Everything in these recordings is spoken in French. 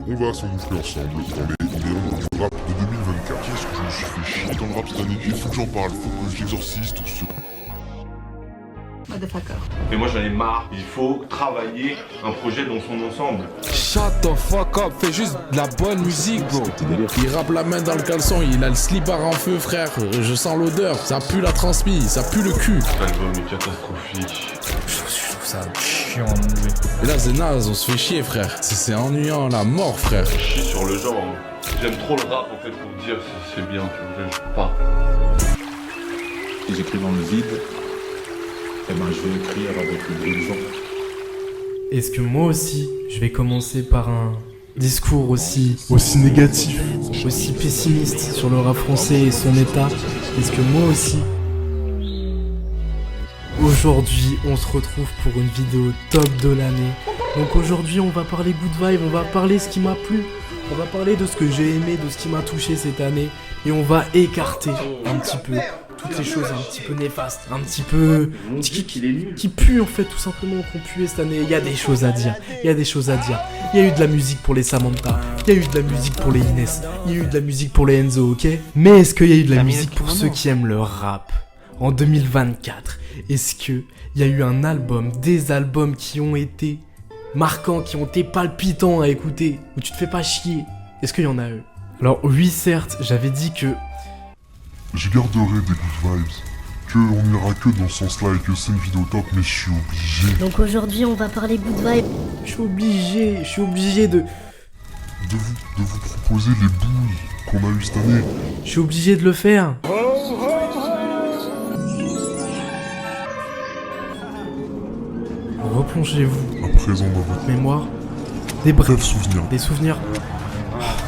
On va s'engouffrer ensemble dans les méandres du rap de 2024. Qu'est-ce que je me suis fait chier dans le rap cette année? Il faut que j'en parle, faut que j'exorcise tout ce... Motherfucker. Mais moi j'en ai marre, il faut travailler un projet dans son ensemble. Shut the fuck up, fais juste de la bonne musique, bro. Il rappe la main dans le caleçon, il a le slipper en feu, frère. Je sens l'odeur, ça pue la transmis, ça pue le cul. L'album est catastrophique. Je trouve ça chiant, lui. Et là, c'est naze, on se fait chier, frère. C'est ennuyant, la mort, frère. Je chie sur le genre. J'aime trop le rap en fait pour dire c'est bien, tu vois, je pas. Si j'écris dans le vide, eh ben je vais écrire avec le bruit du vent. Est-ce que moi aussi, je vais commencer par un discours aussi négatif, aussi pessimiste sur le rap français et son état? Est-ce que moi aussi, aujourd'hui, on se retrouve pour une vidéo top de l'année? Donc aujourd'hui, on va parler good vibe, on va parler ce qui m'a plu, on va parler de ce que j'ai aimé, de ce qui m'a touché cette année, et on va écarter un petit peu toutes les choses un petit peu néfastes, un petit peu qui puent en fait, tout simplement, qu'on puait cette année. Il y a des choses à dire, il y a des choses à dire. Il y a eu de la musique pour les Samantha, il y a eu de la musique pour les Inès, il y a eu de la musique pour les Enzo, ok? Mais est-ce qu'il y a eu de la musique pour ceux qui aiment le rap en 2024? Est-ce qu'il y a eu un album, des albums qui ont été marquants, qui ont été palpitants à écouter, où tu te fais pas chier? Est-ce qu'il y en a eu? Alors oui, certes, j'avais dit que Je garderai des good vibes, que on n'ira que dans ce sens-là et que c'est une vidéo top, mais je suis obligé Donc aujourd'hui on va parler good vibe. je suis obligé de de vous proposer les bouilles qu'on a eues cette année. Je suis obligé de le faire. Replongez-vous À présent dans votre mémoire des bref souvenir des souvenirs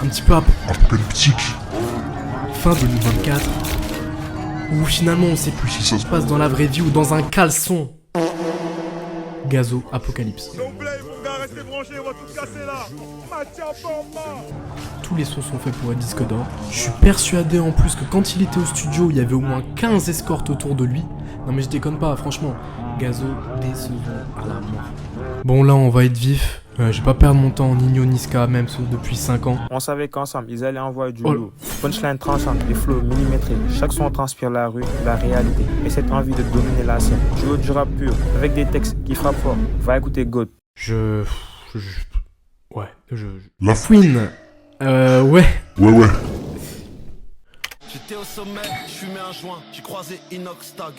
un petit peu apocalyptique. fin 2024 où finalement on sait plus Si si ça ça se passe dans la vraie vie ou dans un caleçon. Gazo Apocalypse. Tous les sons sont faits pour un disque d'or. Je suis persuadé en plus que quand il était au studio, il y avait au moins 15 escortes autour de lui. Non mais je déconne pas, franchement. Gazo décevant à la mort. Bon là on va être vif. Je vais pas perdre mon temps en Nino Niska même sauf depuis 5 ans. On savait qu'ensemble, ils allaient envoyer du Oh. lourd. Punchline tranchante, les flows millimétrés. Chaque son transpire la rue, la réalité. Et cette envie de dominer la scène. Je veux du rap pur, avec des textes qui frappent fort. Va écouter God. La Queen. Ouais. Ouais. J'étais au sommet, je fumais un joint, j'ai croisé Inox Tag.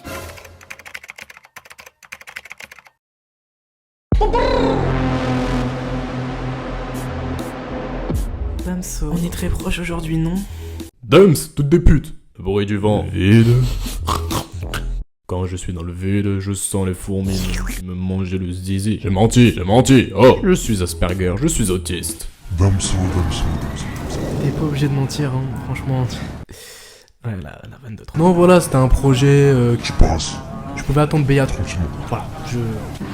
Damso, on est très proche aujourd'hui, non? Dams, toutes des putes. Le bruit du vent. Vide. Quand je suis dans le vide, je sens les fourmis me manger le zizi. J'ai menti. Oh, je suis Asperger, je suis autiste. Damso. T'es pas obligé de mentir, hein, franchement. Ouais, la vanne de trop. Non, voilà, c'était un projet Qui passe je pouvais attendre Béat. tranquillement. Voilà,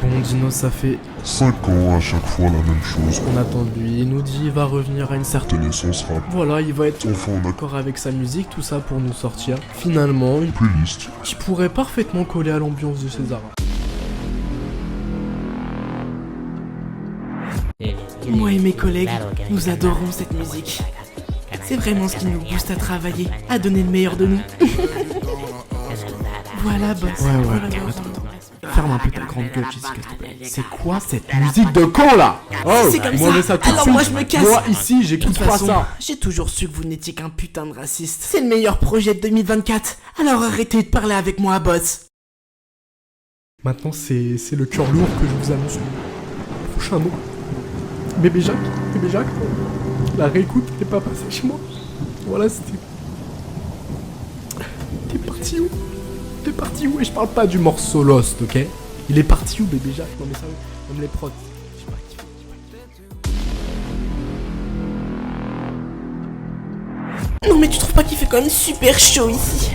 Bon, Dino, ça fait 5 ans à chaque fois la même chose. ce qu'on attend de lui. Il nous dit il va revenir à une certaine... Connaissance rap. Voilà, il va être Enfin, on a d'accord avec sa musique, tout ça pour nous sortir. Finalement, une playlist. qui pourrait parfaitement coller à l'ambiance de César. Moi et mes collègues, nous adorons cette musique. C'est vraiment ce qui nous booste à travailler, à donner le meilleur de nous. Voilà, boss. Ouais, attends. Ferme un peu ta grande gueule, Jessica, s'il te plaît. C'est quoi cette musique de con là? Oh, C'est comme moi, ça. mais ça tout de Alors suite. moi, je me casse. Moi ici, De j'écoute toute pas façon, ça. j'ai toujours su que vous n'étiez qu'un putain de raciste. C'est le meilleur projet de 2024. Alors arrêtez de parler avec moi, boss. Maintenant, c'est le cœur lourd que je vous annonce. Le prochain mot. Bébé Jacques, la réécoute n'est pas passée chez moi. Voilà, c'était... T'es parti où? Et je parle pas du morceau Lost, ok? Il est parti où, Bébé Jacques? Non mais sérieux, même les prods. J'ai pas kiffé. Non mais tu trouves pas qu'il fait quand même super chaud ici?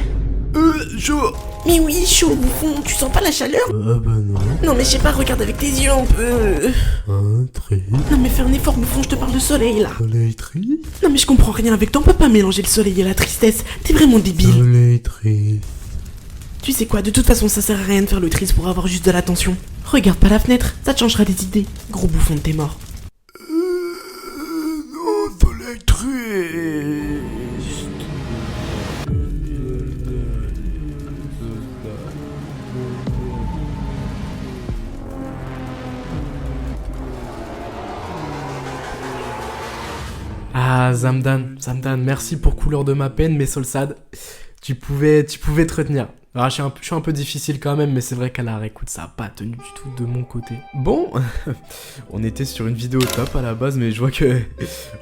Chaud. Mais oui, chaud, bouffon, tu sens pas la chaleur? Ah bah non. Non mais je sais pas, regarde avec tes yeux un peu. Un tri. Non mais fais un effort, bouffon, je te parle de soleil là. Soleil tri. Non mais je comprends rien avec toi, on peut pas mélanger le soleil et la tristesse. T'es vraiment débile. Soleil tri. Tu sais quoi, de toute façon ça sert à rien de faire le triste pour avoir juste de l'attention. Regarde pas la fenêtre, ça te changera des idées. Gros bouffon, t'es mort. Non. triste. Ah, Zamdan, merci pour couleur de ma peine, mais Solsad, tu pouvais te retenir. Alors, je suis un peu difficile quand même, mais c'est vrai qu'à la réécoute, ça a pas tenu du tout de mon côté. Bon, on était sur une vidéo top à la base, mais je vois que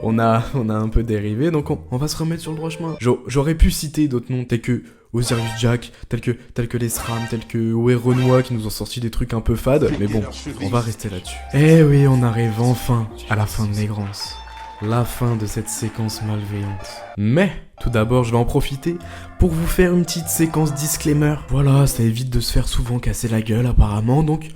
on a un peu dérivé, donc on va se remettre sur le droit chemin. J'aurais pu citer d'autres noms, tels que Osiris Jack, tels que les SRAM, tels que Oe Renoir, qui nous ont sorti des trucs un peu fades, mais bon, on va rester là-dessus. Eh oui, on arrive enfin à la fin de Négrance. La fin de cette séquence malveillante. Mais, tout d'abord, je vais en profiter pour vous faire une petite séquence disclaimer. Voilà, ça évite de se faire souvent casser la gueule apparemment, donc...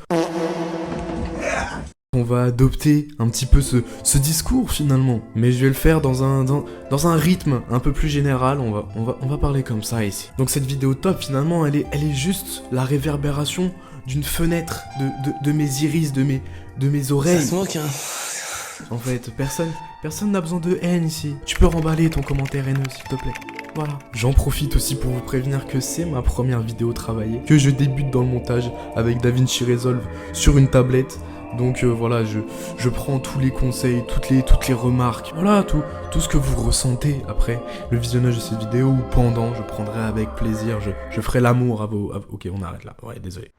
On va adopter un petit peu ce discours finalement. Mais je vais le faire dans un rythme un peu plus général, on va parler comme ça ici. Donc cette vidéo top finalement, elle est juste la réverbération d'une fenêtre de mes iris, de mes oreilles. Ça se moque, hein. En fait, personne n'a besoin de haine ici. Tu peux remballer ton commentaire haineux, s'il te plaît. Voilà. J'en profite aussi pour vous prévenir que c'est ma première vidéo travaillée, que je débute dans le montage avec DaVinci Resolve sur une tablette. Donc voilà, je prends tous les conseils, toutes les remarques, voilà, tout ce que vous ressentez après le visionnage de cette vidéo ou pendant, je prendrai avec plaisir, je ferai l'amour à vos... Ok, on arrête là, ouais, désolé.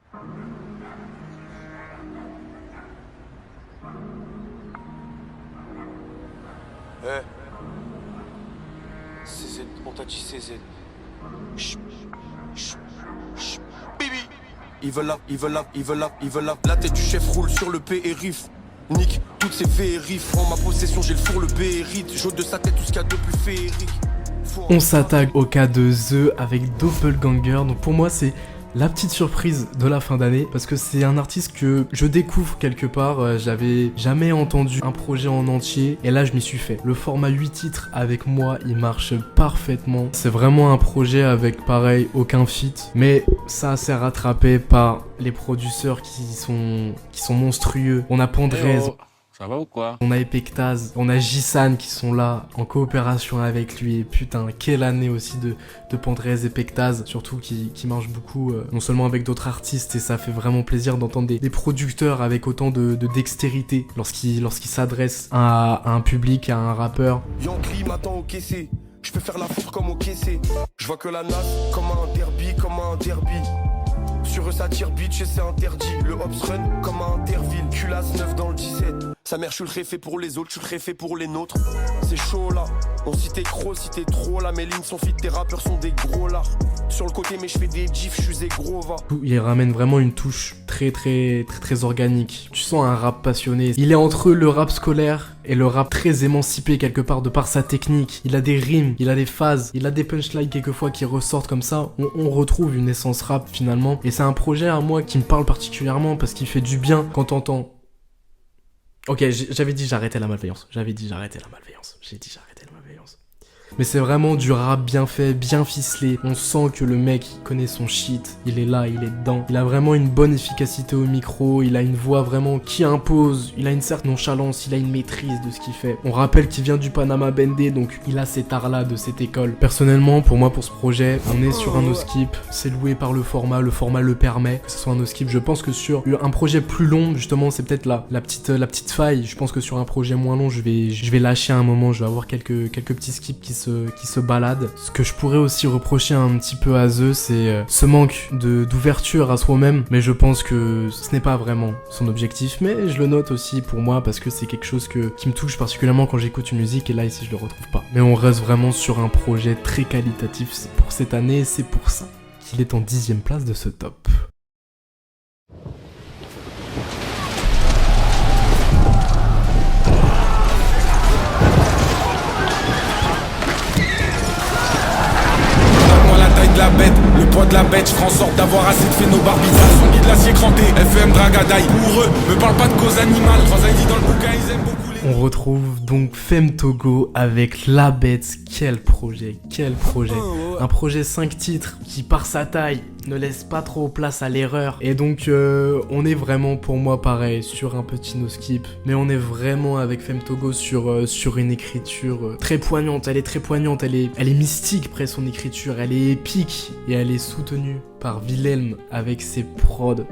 CZ, on t'a dit CZ. Bibi. Ils veulent la. La tête du chef roule sur le périph'. Nique toutes ces vérifs. En ma possession, j'ai le four, le bérite. J'ôte de sa tête tout ce qu'il y a de plus féerique. On s'attaque au cas de The avec Doppelganger. Donc pour moi, c'est la petite surprise de la fin d'année, parce que c'est un artiste que je découvre quelque part, j'avais jamais entendu un projet en entier, et là je m'y suis fait. Le format 8 titres avec moi, il marche parfaitement. C'est vraiment un projet avec, pareil, aucun feat, mais ça s'est rattrapé par les producteurs qui sont monstrueux. On a Pandrez. Ça va ou quoi? On a Epectaz, on a Jisan qui sont là en coopération avec lui, et putain, quelle année aussi de Pandrez et Epectaz, surtout qui marche beaucoup, non seulement avec d'autres artistes, et ça fait vraiment plaisir d'entendre des producteurs avec autant de dextérité lorsqu'ils s'adressent à un public, à un rappeur. Yankee m'attend au caissier, je peux faire la fourre comme au caissier. Je vois que la nasse comme un derby. Sur eux ça tire bitch et c'est interdit. Le Hops Run comme un Interville. Culasse 9 dans le 17. Sa mère, je suis le réfait pour les autres, je suis le réfait pour les nôtres. C'est chaud là. On si t'es gros, si t'es trop là. Mes lignes sont fit, tes rappeurs sont des gros là. Sur le côté, mais je fais des gifs, je suis gros va. Il ramène vraiment une touche très organique. Tu sens un rap passionné. Il est entre le rap scolaire et le rap très émancipé quelque part de par sa technique. Il a des rimes, il a des phases, il a des punchlines quelquefois qui ressortent comme ça. On retrouve une essence rap finalement. Et c'est un projet à moi qui me parle particulièrement parce qu'il fait du bien quand t'entends. Ok, j'avais dit j'arrêtais la malveillance. J'ai dit j'arrêtais la malveillance. Mais c'est vraiment du rap bien fait, bien ficelé. On sent que le mec il connaît son shit, il est là, il est dedans. Il a vraiment une bonne efficacité au micro, il a une voix vraiment qui impose, il a une certaine nonchalance, il a une maîtrise de ce qu'il fait. On rappelle qu'il vient du Panama Bendé, donc il a cet art-là de cette école. Personnellement, pour moi, pour ce projet, on est sur un no-skip. C'est loué par le format le permet, que ce soit un no-skip. Je pense que sur un projet plus long, justement, c'est peut-être la petite faille. Je pense que sur un projet moins long, je vais lâcher à un moment, je vais avoir quelques petits skips qui se baladent. Ce que je pourrais aussi reprocher un petit peu à The, c'est ce manque d'ouverture à soi-même, mais je pense que ce n'est pas vraiment son objectif, mais je le note aussi pour moi parce que c'est quelque chose qui me touche particulièrement quand j'écoute une musique, et là ici je le retrouve pas. Mais on reste vraiment sur un projet très qualitatif pour cette année, et c'est pour ça qu'il est en 10e place de ce top. De la bête, le poids de la bête, je ferai en sorte d'avoir assez de phénobarbital. Son guide l'acier cranté, FM Dragadaï. Pour eux, me parle pas de cause animale. 3 ID dans le bouquin, ils aiment beaucoup les On retrouve donc Femme Togo avec La Bête. Quel projet, quel projet. Un projet 5 titres qui, par sa taille, ne laisse pas trop place à l'erreur. Et donc, on est vraiment, pour moi, pareil, sur un petit no-skip. Mais on est vraiment, avec Femme Togo, sur une écriture très poignante. Elle est très poignante, elle est mystique, presque, son écriture. Elle est épique et elle est soutenue par Wilhelm avec ses prods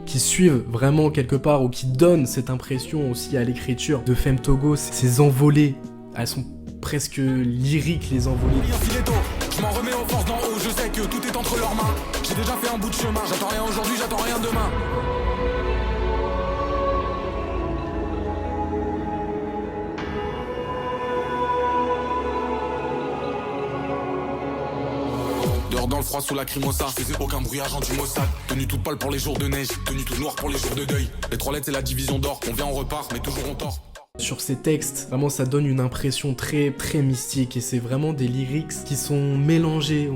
qui suivent vraiment quelque part ou qui donnent cette impression aussi à l'écriture de Femme Togo. Ces envolées, elles sont presque lyriques, les envolées. Je m'en remets aux forces d'en haut, je sais que tout est entre leurs mains. J'ai déjà fait un bout de chemin, j'attends rien aujourd'hui, j'attends rien demain. Dehors dans le froid sous la crimosa, je faisais aucun bruit, agent du Mossad. Tenue toute pâle pour les jours de neige, tenue toute noire pour les jours de deuil. Les 3 lettres c'est la division d'or, on vient on repart, mais toujours on tord. Sur ces textes, vraiment ça donne une impression très très mystique et c'est vraiment des lyrics qui sont mélangés.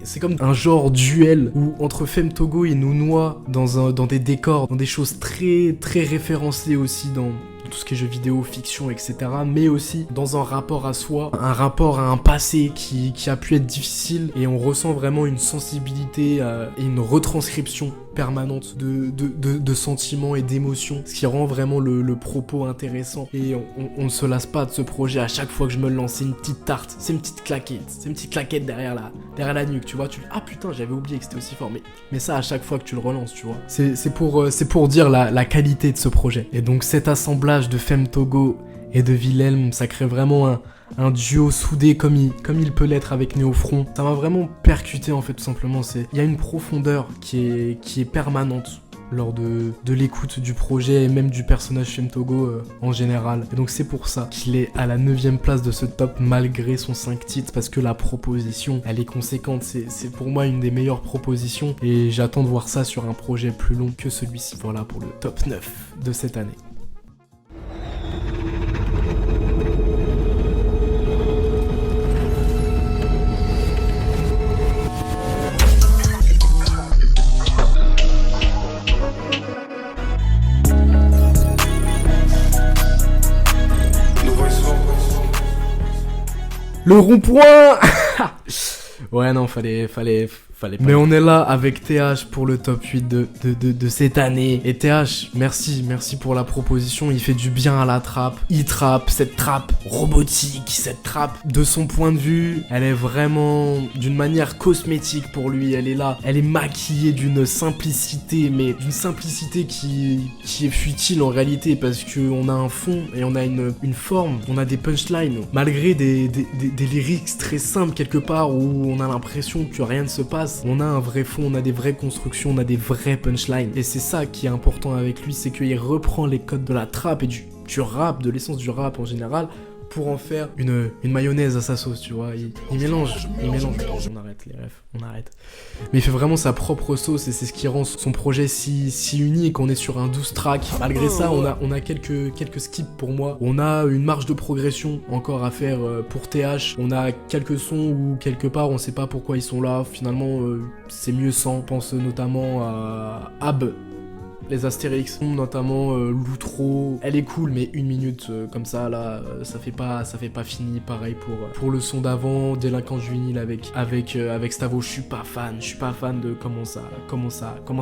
C'est comme un genre duel où entre Femme Togo et nous noie dans des décors, dans des choses très très référencées aussi dans tout ce qui est jeux vidéo, fiction, etc. Mais aussi dans un rapport à soi, un rapport à un passé qui a pu être difficile et on ressent vraiment une sensibilité et une retranscription permanente de sentiments et d'émotions, ce qui rend vraiment le propos intéressant et on ne se lasse pas de ce projet. À chaque fois que je me lance, c'est une petite tarte, c'est une petite claquette derrière la nuque, tu vois, ah putain j'avais oublié que c'était aussi fort, mais ça à chaque fois que tu le relances, tu vois, c'est pour dire la qualité de ce projet. Et donc cet assemblage de Femme Togo et de Wilhelm, ça crée vraiment un duo soudé comme il peut l'être avec Néofront. Ça m'a vraiment percuté en fait, tout simplement. Il y a une profondeur qui est permanente lors de l'écoute du projet et même du personnage Femme Togo en général. Et donc c'est pour ça qu'il est à la 9ème place de ce top malgré son 5 titres, parce que la proposition elle est conséquente. C'est pour moi une des meilleures propositions et j'attends de voir ça sur un projet plus long que celui-ci. Voilà pour le top 9 de cette année. Le rond-point. Ouais non, fallait. Mais on est là avec TH pour le top 8 de cette année. Et TH, merci pour la proposition. Il fait du bien à la trappe. Il trappe, cette trappe robotique, cette trappe, de son point de vue, elle est vraiment d'une manière cosmétique pour lui. Elle est là, elle est maquillée d'une simplicité, mais d'une simplicité qui est futile en réalité, parce qu'on a un fond et on a une forme, on a des punchlines, malgré des lyrics très simples quelque part où on a l'impression que rien ne se passe. On a un vrai fond, on a des vraies constructions, on a des vrais punchlines. Et c'est ça qui est important avec lui, c'est qu'il reprend les codes de la trappe et du rap, de l'essence du rap en général, pour en faire une mayonnaise à sa sauce, tu vois. Il mélange. On arrête les refs, on arrête. Mais il fait vraiment sa propre sauce et c'est ce qui rend son projet si unique. On est sur un 12 track. Malgré ça, on a quelques skips pour moi. On a une marge de progression encore à faire pour TH. On a quelques sons où quelque part on sait pas pourquoi ils sont là. Finalement, c'est mieux sans. On pense notamment à Ab. Les Astérix, notamment l'outro, elle est cool, mais 1 minute comme ça là, ça fait pas fini. Pareil pour le son d'avant, Délinquant juvénile avec Stavo, je suis pas fan de comment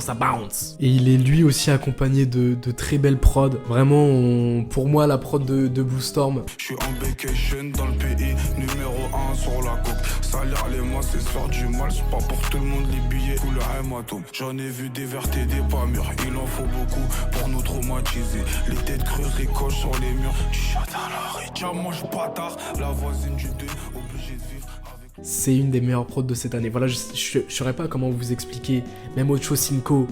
ça bounce. Et il est lui aussi accompagné de très belles prods. Vraiment, pour moi la prod de Blue Storm. Je suis en vacation dans le pays, numéro 1 sur la coupe. Salir les mois, c'est faire du mal, c'est pas pour tout le monde les billets. Couleur hématome, j'en ai vu des vertes et des pas mûres. Il en faut beaucoup pour nous traumatiser. Les têtes creuses ricochent sur les murs. Tu chattes à la rue, diamant, je bâtard. La voisine du 2, obligé de vivre avec. C'est une des meilleures prods de cette année. Voilà, je saurais pas comment vous expliquer. Même Ocho Cinco.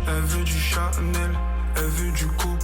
Elle veut du Chanel, elle veut du coco.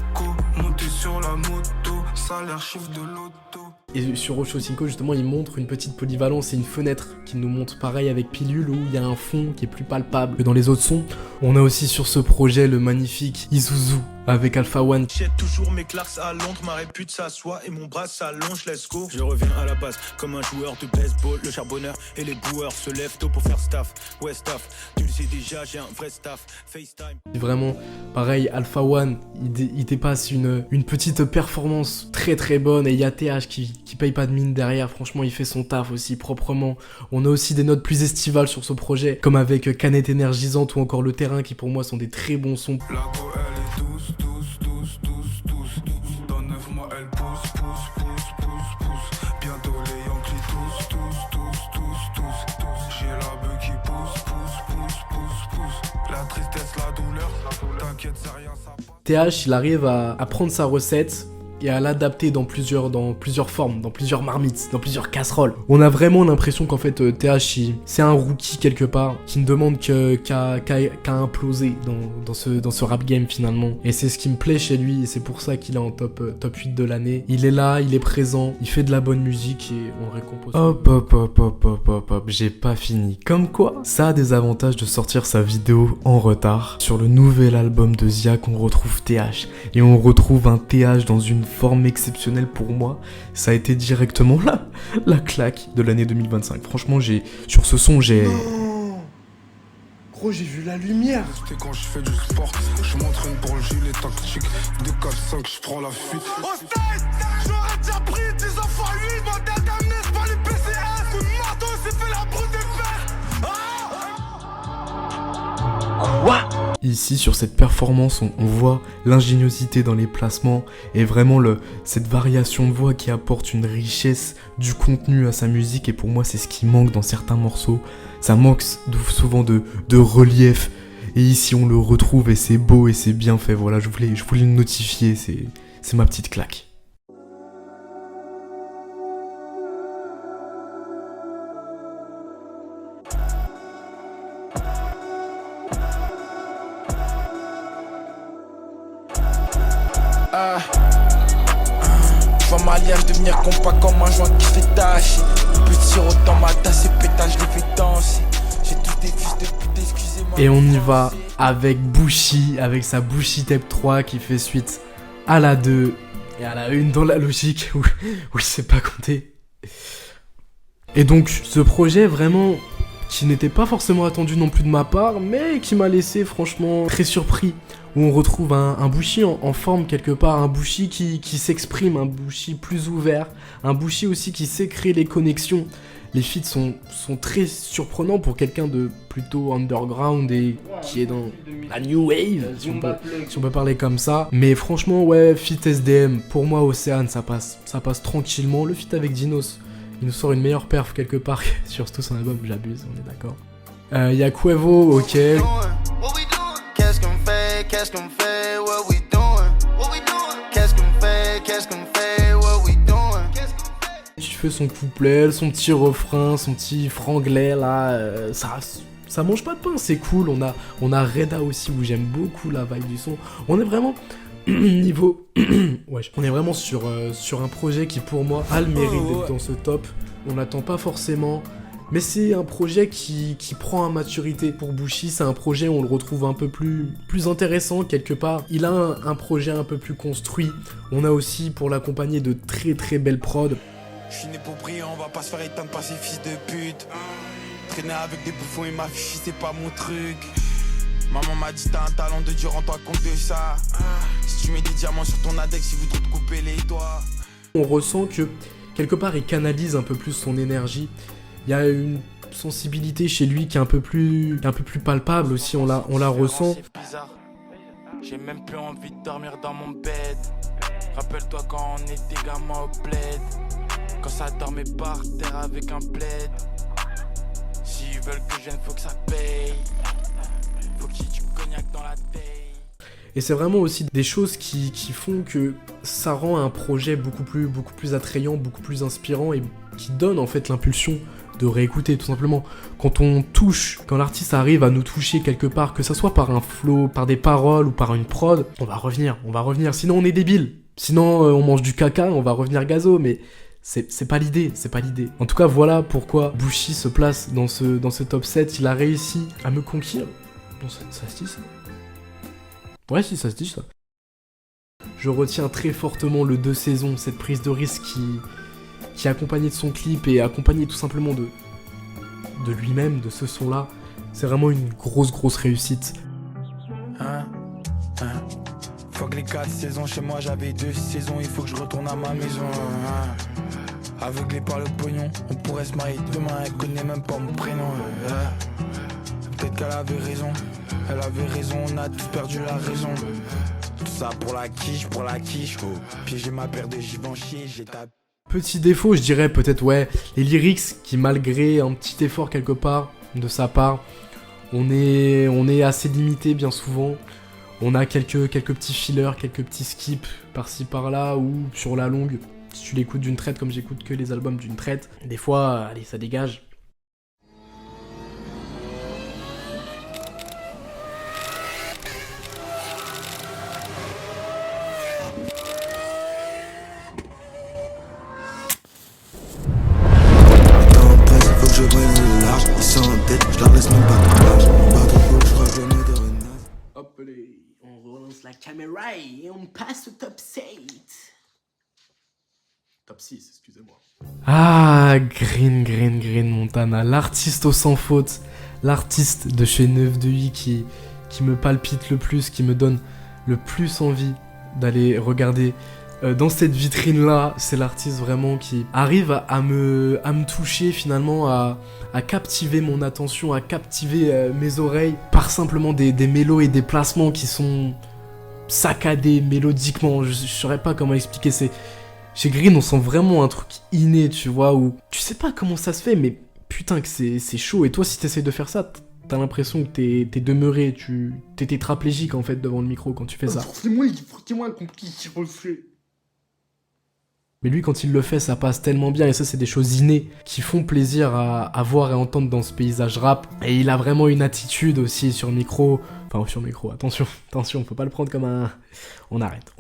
Monter sur la moto, salaire, chiffre de l'auto. Et sur Ocho Cinco, justement, il montre une petite polyvalence et une fenêtre qui nous montre pareil avec Pilule, où il y a un fond qui est plus palpable que dans les autres sons. On a aussi sur ce projet le magnifique Isuzu avec Alpha One. J'ai toujours mes claques à Londres, ma répute s'assoit et mon bras s'allonge, let's go. Je reviens à la base comme un joueur de baseball. Le charbonneur et les boueurs se lèvent tôt pour faire staff. Ouais staff, tu le sais déjà, j'ai un vrai staff. FaceTime. Vraiment, pareil, Alpha One, il dépasse une petite performance très très bonne. Et il y a TH qui paye pas de mine derrière. Franchement, il fait son taf aussi proprement. On a aussi des notes plus estivales sur ce projet, comme avec Canette énergisante ou encore Le Terrain, qui pour moi sont des très bons sons. La go elle est douce, douce, douce, douce, douce, douce. Dans 9 mois elle pousse, pousse, pousse, pousse, pousse. Bientôt les Yankees tous, tous, tous, tous, tous, tous. J'ai la beuh qui pousse, pousse, pousse, pousse, pousse. La tristesse, la douleur, t'inquiète c'est rien ça. TH, il arrive à prendre sa recette et à l'adapter dans plusieurs formes, dans plusieurs marmites, dans plusieurs casseroles. On a vraiment l'impression qu'en fait TH, c'est un rookie quelque part, qui ne demande qu'à imploser dans ce rap game finalement. Et c'est ce qui me plaît chez lui, et c'est pour ça qu'il est en top 8 de l'année. Il est là, il est présent, il fait de la bonne musique et on le récompense. Hop, j'ai pas fini. Comme quoi, ça a des avantages de sortir sa vidéo en retard. Sur le nouvel album de Ziak, on retrouve TH. Et on retrouve un TH dans une forme exceptionnelle pour moi. Ça a été directement la claque de l'année 2025. Franchement, sur ce son, j'ai... Gros, j'ai vu la lumière. C'était quand je fais du sport, je m'entraîne pour le gilet tactique. 2, 4, 5, je prends la fuite. Au stade, j'aurais déjà pris 10 enfants 8, modèle d'amnèse par les PCS. Coup de marteau, c'est fait la broute des fers. Ici, sur cette performance, on voit l'ingéniosité dans les placements et vraiment cette variation de voix qui apporte une richesse du contenu à sa musique. Et pour moi, c'est ce qui manque dans certains morceaux. Ça manque souvent de relief. Et ici, on le retrouve et c'est beau et c'est bien fait. Voilà, je voulais le notifier. C'est ma petite claque. Vois ma liage devenir compact comme un joint qui fait tâche. Petit autant ma tasse et pétage, je les fais danser. J'ai tous des fils de pute, excusez-moi. Et on y va avec Bushi, avec sa Bushi Tape 3 qui fait suite à la 2 et à la 1 dans la logique où je sais pas compter. Et donc ce projet vraiment qui n'était pas forcément attendu non plus de ma part, mais qui m'a laissé franchement très surpris. Où on retrouve un Bushi en forme quelque part, un Bushi qui s'exprime, un Bushi plus ouvert, un Bushi aussi qui sait créer les connexions. Les feats sont très surprenants pour quelqu'un de plutôt underground et qui est dans la new wave, si on peut parler comme ça. Mais franchement, ouais, feat SDM, pour moi, Océane, ça passe tranquillement. Le feat avec Dinos, il nous sort une meilleure perf quelque part sur tout son album, j'abuse, on est d'accord. Y a Quavo, ok. Qu'est-ce qu'on fait, what we doing? Qu'est-ce qu'on fait, what we doing? Tu fais son couplet, son petit refrain, son petit franglais là, ça mange pas de pain, c'est cool. On a Reda aussi où j'aime beaucoup la vibe du son. On est vraiment niveau ouais, on est vraiment sur un projet qui pour moi a le mérite d'être dans ce top. On n'attend pas forcément. Mais c'est un projet qui prend en maturité pour Bushi, c'est un projet où on le retrouve un peu plus intéressant quelque part. Il a un projet un peu plus construit. On a aussi pour l'accompagner de très très belles prods. Je suis né pour briller, on va pas se faire éteindre par ces fils de pute. Traîner avec des bouffons et ma fille, c'est pas mon truc. Maman m'a dit t'as un talent de Dieu, rends-toi compte de ça. Si tu mets des diamants sur ton index, ils voudront te couper les doigts. On ressent que quelque part il canalise un peu plus son énergie. Il y a une sensibilité chez lui qui est un peu plus palpable aussi, on la ressent. C'est bizarre, j'ai même plus envie de dormir dans mon bed. Rappelle-toi quand on était gamin au bled, quand ça dormait par terre avec un plaid. S'ils veulent que je vienne, faut que ça paye. Faut qu'il y ait du cognac dans la tête. Et c'est vraiment aussi des choses qui font que ça rend un projet beaucoup plus attrayant, beaucoup plus inspirant et qui donne en fait l'impulsion de réécouter tout simplement. Quand l'artiste arrive à nous toucher quelque part, que ça soit par un flow, par des paroles ou par une prod, on va revenir, sinon on est débile. Sinon, on mange du caca, on va revenir gazo, mais c'est pas l'idée, c'est pas l'idée. En tout cas, voilà pourquoi Bushi se place dans ce top 7. Il a réussi à me conquérir. Bon, ça se dit ça? Ouais, si, ça se dit ça. Je retiens très fortement le 2 saisons, cette prise de risque qui est accompagnée de son clip et accompagnée tout simplement de lui-même, de ce son-là. C'est vraiment une grosse réussite. Faut que les 4 saisons chez moi, j'avais 2 saisons, il faut que je retourne à ma maison. Aveuglé par le pognon, on pourrait se marier demain, elle connaît même pas mon prénom. Peut-être qu'elle avait raison, on a tous perdu la raison. Tout ça pour la quiche, oh. Piéger ma paire de Givenchy, j'ai tapé. Petit défaut, je dirais peut-être, ouais, les lyrics qui, malgré un petit effort quelque part de sa part, on est assez limité bien souvent. On a quelques petits fillers, quelques petits skips par-ci par-là, ou sur la longue, si tu l'écoutes d'une traite, comme j'écoute que les albums d'une traite, des fois, allez, ça dégage. On relance la caméra et on passe au top 7. Top 6, excusez-moi. Ah, Green Montana, l'artiste au sans faute, l'artiste de chez 9de qui me palpite le plus, qui me donne le plus envie d'aller regarder. Dans cette vitrine-là, c'est l'artiste vraiment qui arrive à me toucher finalement, à captiver mon attention, à captiver mes oreilles par simplement des mélos et des placements qui sont saccadés mélodiquement. Je saurais pas comment expliquer. Chez Green, on sent vraiment un truc inné, tu vois, où tu sais pas comment ça se fait, mais putain que c'est chaud. Et toi, si t'essayes de faire ça, t'as l'impression que t'es demeuré, t'es tétraplégique en fait devant le micro quand tu fais ça. Forcément compris qui refait. Mais lui, quand il le fait, ça passe tellement bien. Et ça, c'est des choses innées qui font plaisir à voir et entendre dans ce paysage rap. Et il a vraiment une attitude aussi sur le micro. Enfin, sur le micro, attention, faut pas le prendre comme un... On arrête.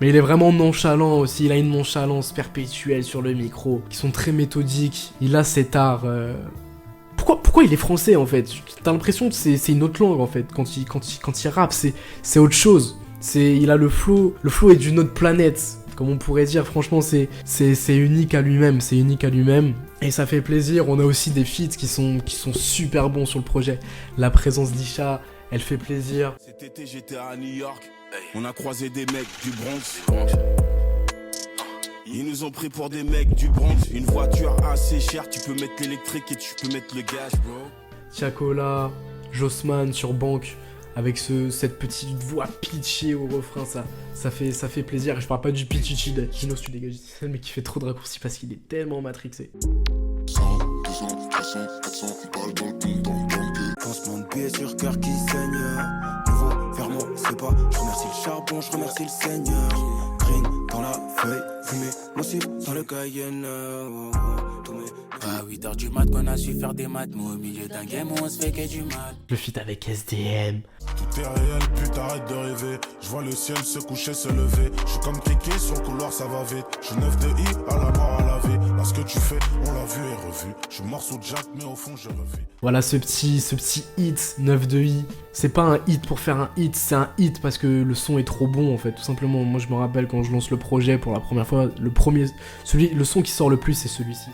Mais il est vraiment nonchalant aussi. Il a une nonchalance perpétuelle sur le micro, qui sont très méthodiques. Il a cet art... Pourquoi il est français, en fait? T'as l'impression que c'est une autre langue, en fait. Quand il rappe, c'est autre chose. Il a le flow. Le flow est d'une autre planète. Comme on pourrait dire, franchement, c'est unique à lui-même, et ça fait plaisir. On a aussi des feats qui sont super bons sur le projet. La présence d'Isha, elle fait plaisir. Cet été, j'étais à New York, on a croisé des mecs du Bronx. Ils nous ont pris pour des mecs du Bronx. Une voiture assez chère, tu peux mettre l'électrique et tu peux mettre le gaz, bro. Tiakola, Jossman sur Banque, avec cette petite voix pitchée au refrain, ça fait plaisir. Et je parle pas du pitchichi de Kino, tu dégages, c'est le mec qui fait trop de raccourcis parce qu'il est tellement matrixé. 100, 200, 300, 400, on parle dans le compte, dans le gueule. Pansement de pied sur cœur qui saigne. Nouveau vers moi, c'est pas. Je remercie le charbon, je remercie le Seigneur. Green dans la feuille, fumée, nocif dans le Cayenne. À 8h du mat qu'on a su faire des maths. Moi au milieu d'un game où on se fait que du mat. Le feat avec SDM. Tout est réel, putain arrête de rêver. Je vois le ciel se coucher, se lever. Je suis comme Kiki sur le couloir, ça va vite. Je suis 9de à la mort à la vie. Là ce que tu fais, on l'a vu et revu. Je suis mort sous Jack, mais au fond je revis. Voilà ce petit hit 9de. C'est pas un hit pour faire un hit, c'est un hit parce que le son est trop bon en fait, tout simplement. Moi je me rappelle quand je lance le projet pour la première fois, le son qui sort le plus c'est celui-ci.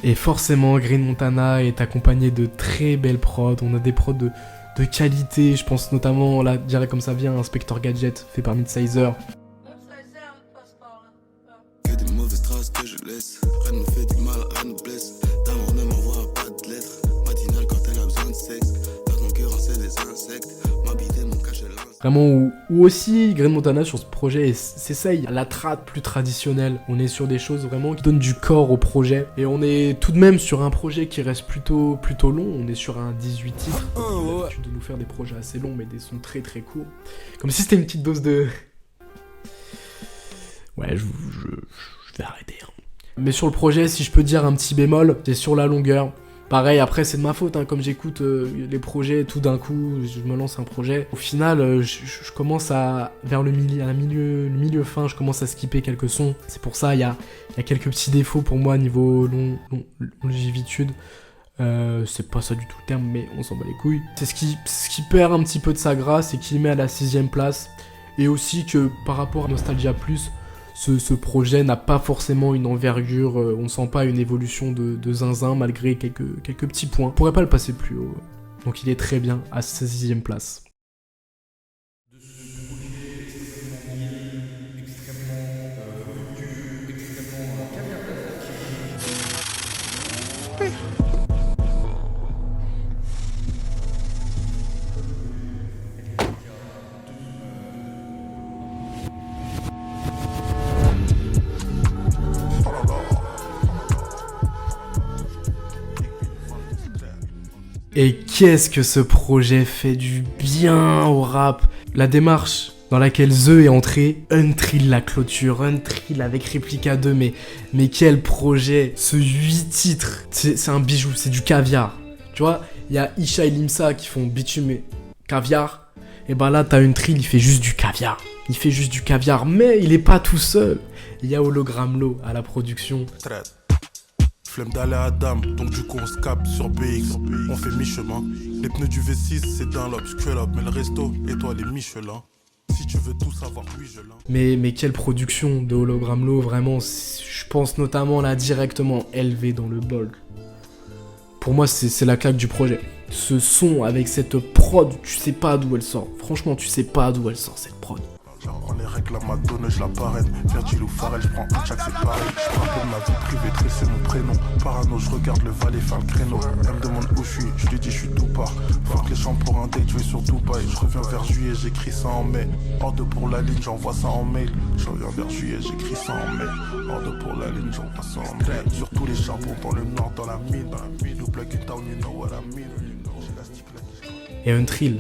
Et forcément, Green Montana est accompagné de très belles prods. On a des prods de qualité. Je pense notamment, là, direct comme ça vient, Inspector Gadget, fait par Midsizer. Que des mauvaises traces que je laisse. Rien ne fait du mal, rien ne blesse. D'amour ne m'envoie pas de lettres. Matinale quand elle a besoin de sexe. La concurrence c'est des insectes. M'habiter mon cachet là. Vraiment, où aussi Green Montana sur ce projet s'essaye à la trad plus traditionnelle. On est sur des choses vraiment qui donnent du corps au projet. Et on est tout de même sur un projet qui reste plutôt long. On est sur un 18 titres. On a l'habitude de nous faire des projets assez longs mais des sons très très courts. Comme si c'était une petite dose de... Ouais, je vais arrêter. Mais sur le projet, si je peux dire un petit bémol, c'est sur la longueur. Pareil, après c'est de ma faute, hein, comme j'écoute les projets, tout d'un coup, je me lance un projet. Au final, je commence vers le milieu fin, je commence à skipper quelques sons. C'est pour ça, il y a quelques petits défauts pour moi niveau longévitude. C'est pas ça du tout le terme, mais on s'en bat les couilles. C'est ce qui perd un petit peu de sa grâce et qui le met à la 6ème place. Et aussi que par rapport à Nostalgia Plus, ce projet n'a pas forcément une envergure, on sent pas une évolution de zinzin malgré quelques petits points. On pourrait pas le passer plus haut. Donc il est très bien à sa 6ème place. Et qu'est-ce que ce projet fait du bien au rap. La démarche dans laquelle The est entré, Untrill la clôture, Untrill avec Replica 2, mais quel projet. Ce 8 titres, c'est un bijou, c'est du caviar. Tu vois, il y a Isha et Limsa qui font bitume et caviar, et ben là t'as Untrill, il fait juste du caviar. Il fait juste du caviar, mais il est pas tout seul. Il y a Hologram Low à la production. Flemme d'aller à Dame, donc du coup on se capte sur BX. On fait mi-chemin. Les pneus du V6 c'est d'un lob, up, mais le resto, étoile et Michelin. Si tu veux tout savoir, oui je l'ai. Mais quelle production de Hologram Low, vraiment. Je pense notamment là directement élevé dans le bol. Pour moi c'est la claque du projet. Ce son avec cette prod, tu sais pas d'où elle sort. Franchement tu sais pas d'où elle sort cette prod. On les règles à Madonna, je la parraine. Virgil ou Pharrell, je prends un check, c'est pareil. Je me rappelle ma vie privée, très c'est mon prénom. Parano, je regarde le valet faire le créneau. Elle me demande où je lui dis je suis tout part. Fuck les champs pour un date, je vais sur Dubaï. Je reviens vers juillet, j'écris ça en mai. Hors pour la ligne, j'envoie ça en mail. Je reviens vers juillet, j'écris ça en mai. Hors pour la ligne, j'envoie ça en mail. Sur tous les charbons dans le nord, dans la mine. Nous plug in town, you know what I mean. Et Untrill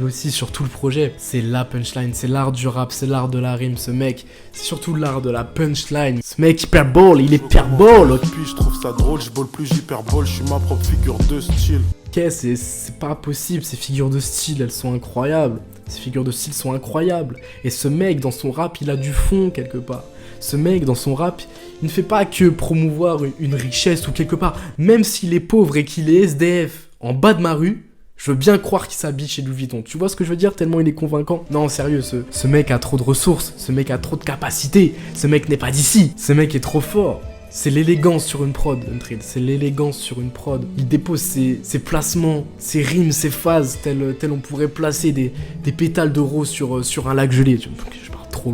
aussi sur tout le projet. C'est la punchline, c'est l'art du rap, c'est l'art de la rime, ce mec. C'est surtout l'art de la punchline. Ce mec hyperbole, il est hyperbole. Puis je trouve ça drôle, je bol plus hyperbole, je suis ma propre figure de style. Ok, c'est pas possible, ces figures de style, elles sont incroyables. Ces figures de style sont incroyables. Et ce mec, dans son rap, il a du fond quelque part. Ce mec, dans son rap, il ne fait pas que promouvoir une richesse ou quelque part. Même s'il est pauvre et qu'il est SDF en bas de ma rue, je veux bien croire qu'il s'habille chez Louis Vuitton. Tu vois ce que je veux dire? Tellement il est convaincant. Non, sérieux, ce mec a trop de ressources. Ce mec a trop de capacités. Ce mec n'est pas d'ici. Ce mec est trop fort. C'est l'élégance sur une prod, Untrill. C'est l'élégance sur une prod. Il dépose ses placements, ses rimes, ses phases, tel on pourrait placer des pétales de rose sur un lac gelé. Je pars trop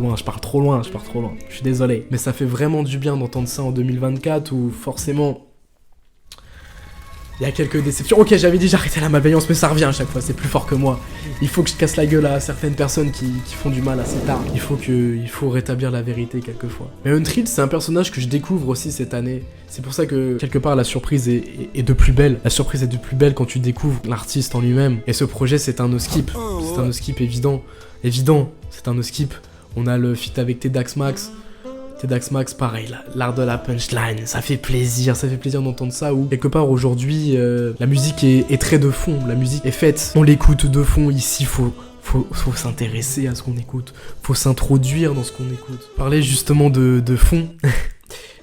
loin. Je suis désolé. Mais ça fait vraiment du bien d'entendre ça en 2024 où forcément... Il y a quelques déceptions. Ok, j'avais dit j'arrêtais la malveillance, mais ça revient à chaque fois, c'est plus fort que moi. Il faut que je casse la gueule à certaines personnes qui font du mal assez tard. Il faut rétablir la vérité quelquefois. Mais Untrill, c'est un personnage que je découvre aussi cette année. C'est pour ça que, quelque part, la surprise est de plus belle. La surprise est de plus belle quand tu découvres l'artiste en lui-même. Et ce projet, c'est un no-skip. C'est un no-skip évident. C'est un no-skip. On a le feat avec Tedax Max. Tedax Max, pareil, l'art de la punchline, ça fait plaisir d'entendre ça, où quelque part aujourd'hui, la musique est très de fond, la musique est faite, on l'écoute de fond, ici faut s'intéresser à ce qu'on écoute, faut s'introduire dans ce qu'on écoute. Parler justement de fond,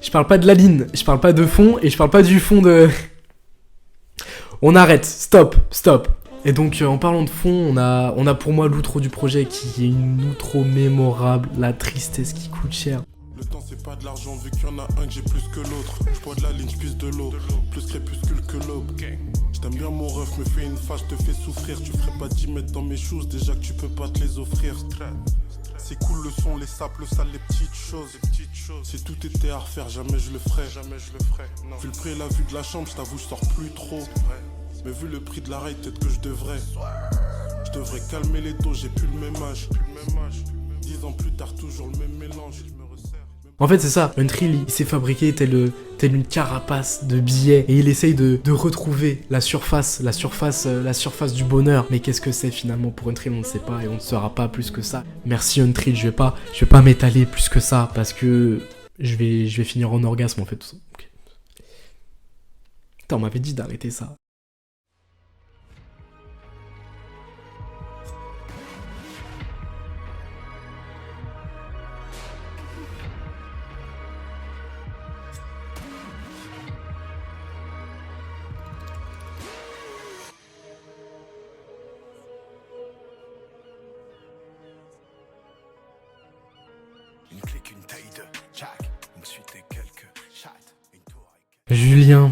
je parle pas de la ligne, je parle pas de fond, et je parle pas du fond de... On arrête, stop. Et donc en parlant de fond, on a pour moi l'outro du projet qui est une outro mémorable, la tristesse qui coûte cher. Le temps c'est pas de l'argent vu qu'il y en a un que j'ai plus que l'autre. Je bois de la ligne, je pisse de l'eau, plus crépuscule que l'aube. Je t'aime bien mon ref, me fais une face, je te fais souffrir. Tu ferais pas 10 mètres dans mes shoes, déjà que tu peux pas te les offrir. C'est cool le son, les sapes, le sale, les petites choses. Si tout était à refaire, jamais je le ferais. Non. Vu le prix et la vue de la chambre, je t'avoue je sors plus trop. Mais vu le prix de la rail, peut-être que je devrais calmer les taux, j'ai plus le même âge. 10 ans plus tard, toujours le même mélange. En fait c'est ça, Untrill il s'est fabriqué tel une carapace de billets et il essaye de retrouver la surface du bonheur. Mais qu'est-ce que c'est finalement pour Untrill, on ne sait pas et on ne saura pas plus que ça. Merci Untrill, je vais pas m'étaler plus que ça parce que je vais finir en orgasme en fait tout ça. Okay. Putain, on m'avait dit d'arrêter ça. Une clique, une taille de Jack, une suite et quelques chattes, une tour. Julien,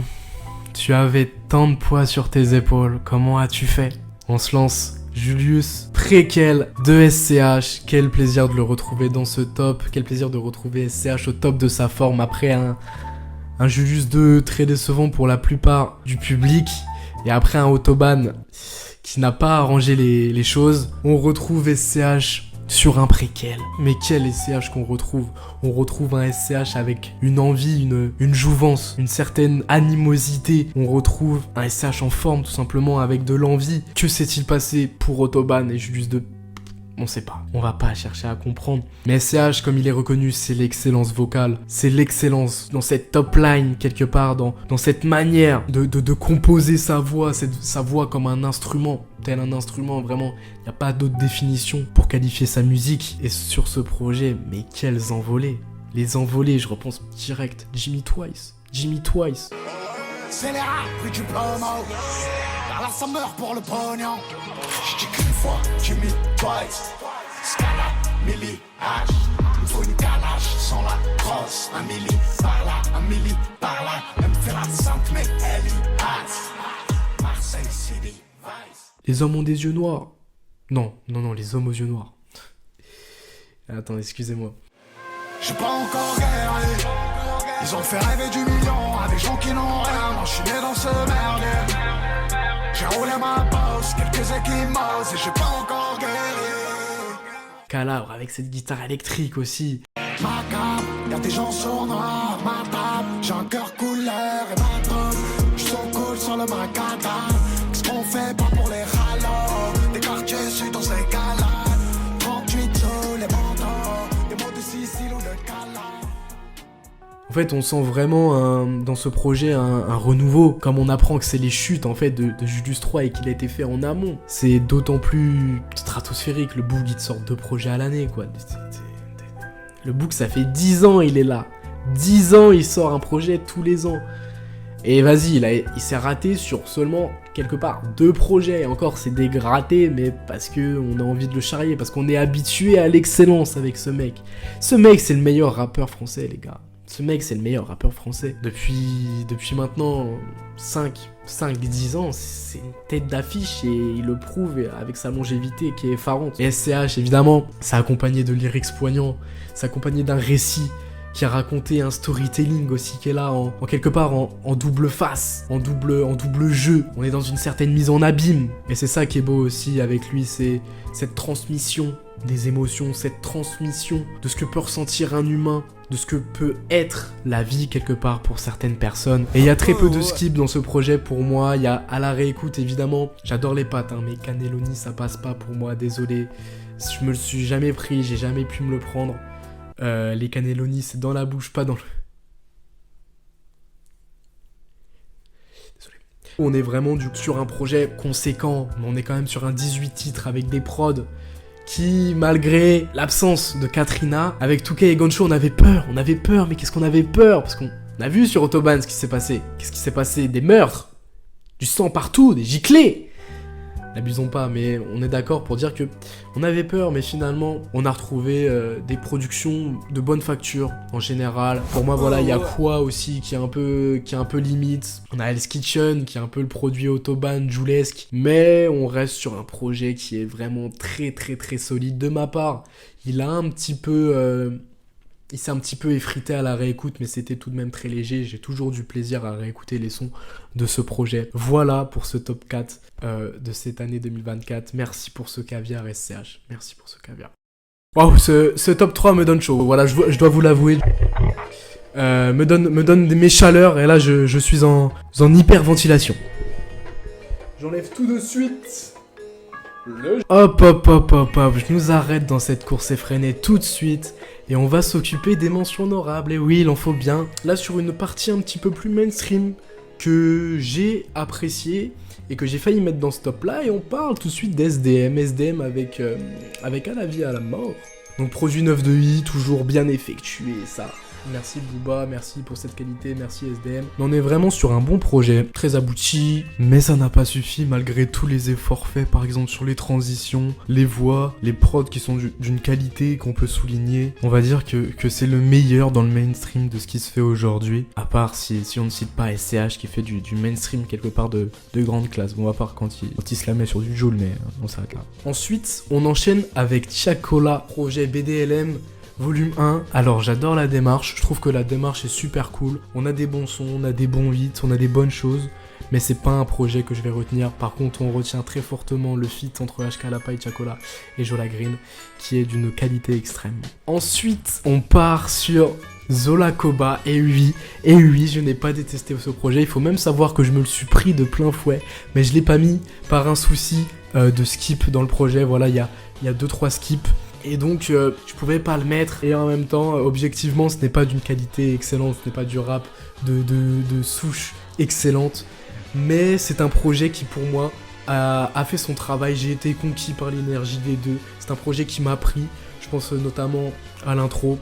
tu avais tant de poids sur tes épaules, comment as-tu fait? On se lance. Julius, préquel de SCH, quel plaisir de le retrouver dans ce top, quel plaisir de retrouver SCH au top de sa forme après un Julius 2 très décevant pour la plupart du public, et après un Autobahn qui n'a pas arrangé les choses, on retrouve SCH sur un préquel. Mais quel SCH qu'on retrouve? On retrouve un SCH avec une envie, une jouvence, une certaine animosité. On retrouve un SCH en forme tout simplement avec de l'envie. Que s'est-il passé pour Autobahn et Julius 2? On sait pas, on va pas chercher à comprendre. Mais SCH, comme il est reconnu, c'est l'excellence vocale. C'est l'excellence dans cette top line, quelque part, dans cette manière de composer sa voix comme un instrument, tel un instrument, vraiment. Il n'y a pas d'autre définition pour qualifier sa musique. Et sur ce projet, mais quelles envolées. Les envolées, je repense direct. Jimmy Twice. C'est les rats, plus du promo. Par là, ça meurt pour le pognon. J'dis qu'une fois, Jimmy Twice. Scala, Milli, H. Il faut une calache sans la crosse. Un milli par là, un milli par là. Même faire la sainte, mais elle y passe. Marseille City, Vice. Les hommes ont des yeux noirs. Non, les hommes aux yeux noirs. Attends, excusez-moi. J'ai pas encore guéri. Ils ont fait rêver du million à des gens qui n'ont rien. Moi, je suis né dans ce merdier. J'ai roulé ma bosse, quelques équimos et j'ai pas encore guéri. Calabre avec cette guitare électrique aussi. Macabre, y'a des gens sournois, ma table. J'ai un cœur couleur et ma drogue. Je suis cool sur le macadam. Qu'est-ce qu'on fait pas pour les ralos? Des quartiers sud, on s'écalade. 38 sous les bandeaux. Des mots de Sicile ou de Cala. En fait, on sent vraiment dans ce projet un renouveau, comme on apprend que c'est les chutes en fait de Julius 3 et qu'il a été fait en amont. C'est d'autant plus stratosphérique, le Boog il te sort 2 projets à l'année quoi. Le Boog ça fait 10 ans il est là. 10 ans il sort un projet tous les ans. Et vas-y, il s'est raté sur seulement quelque part 2 projets. Et encore c'est dégradé, mais parce que on a envie de le charrier, parce qu'on est habitué à l'excellence avec ce mec. Ce mec c'est le meilleur rappeur français les gars. Ce mec, c'est le meilleur rappeur français. Depuis maintenant 5-10 ans, c'est une tête d'affiche et il le prouve avec sa longévité qui est effarante. Et SCH, évidemment, ça accompagné de lyrics poignants, ça accompagné d'un récit qui a raconté un storytelling aussi qui est là en quelque part en double face, en double jeu. On est dans une certaine mise en abîme. Et c'est ça qui est beau aussi avec lui, c'est cette transmission des émotions, cette transmission de ce que peut ressentir un humain, de ce que peut être la vie quelque part pour certaines personnes. Et il y a très peu de skip dans ce projet pour moi. Il y a à la réécoute évidemment, j'adore les pattes, mais Cannelloni ça passe pas pour moi, désolé. Je me le suis jamais pris, j'ai jamais pu me le prendre. Les Cannelloni c'est dans la bouche, pas dans le... Désolé. On est vraiment sur un projet conséquent, mais on est quand même sur un 18 titres avec des prods qui, malgré l'absence de Katrina, avec Touquet et Goncho, on avait peur, mais qu'est-ce qu'on avait peur? Parce qu'on a vu sur Autobahn ce qui s'est passé. Qu'est-ce qui s'est passé? Des meurtres, du sang partout, des giclées. N'abusons pas, mais on est d'accord pour dire que on avait peur, mais finalement, on a retrouvé des productions de bonne facture, en général. Pour moi, voilà, il y a Quoi aussi, qui est un peu limite. On a Hell's Kitchen, qui est un peu le produit Autobahn, Joulesque. Mais on reste sur un projet qui est vraiment très, très, très solide. De ma part, il s'est un petit peu effrité à la réécoute, mais c'était tout de même très léger. J'ai toujours du plaisir à réécouter les sons de ce projet. Voilà pour ce top 4 de cette année 2024. Merci pour ce caviar SCH. Merci pour ce caviar. Waouh, ce top 3 me donne chaud. Voilà, je dois vous l'avouer. Me donne mes chaleurs et là je suis en hyperventilation. J'enlève tout de suite. Hop, je nous arrête dans cette course effrénée tout de suite et on va s'occuper des mentions honorables. Et oui, il en faut bien. Là, sur une partie un petit peu plus mainstream, que j'ai apprécié et que j'ai failli mettre dans ce top là, et on parle tout de suite d'SDM, SDM avec À la vie à la mort. Donc produit 9 de I, toujours bien effectué, ça. Merci Booba, merci pour cette qualité, merci SDM. On est vraiment sur un bon projet, très abouti, mais ça n'a pas suffi malgré tous les efforts faits, par exemple sur les transitions, les voix, les prods qui sont d'une qualité qu'on peut souligner. On va dire que c'est le meilleur dans le mainstream de ce qui se fait aujourd'hui, à part si on ne cite pas SCH qui fait du mainstream quelque part de grande classe. Bon, à part quand il se la met sur du Joule, mais on s'arrête là. Ensuite, on enchaîne avec Tiakola, projet BDLM. Volume 1, alors j'adore la démarche, je trouve que la démarche est super cool, on a des bons sons, on a des bons hits, on a des bonnes choses, mais c'est pas un projet que je vais retenir. Par contre, on retient très fortement le feat entre HK Lapa et Tiakola et Jola Green, qui est d'une qualité extrême. Ensuite, on part sur Zola Koba, et oui, je n'ai pas détesté ce projet, il faut même savoir que je me le suis pris de plein fouet, mais je l'ai pas mis par un souci de skip dans le projet, voilà, il y a 2-3 skips. Et donc, je pouvais pas le mettre. Et en même temps, objectivement, ce n'est pas d'une qualité excellente. Ce n'est pas du rap de souche excellente. Mais c'est un projet qui, pour moi, a fait son travail. J'ai été conquis par l'énergie des deux. C'est un projet qui m'a pris. Je pense notamment à l'intro,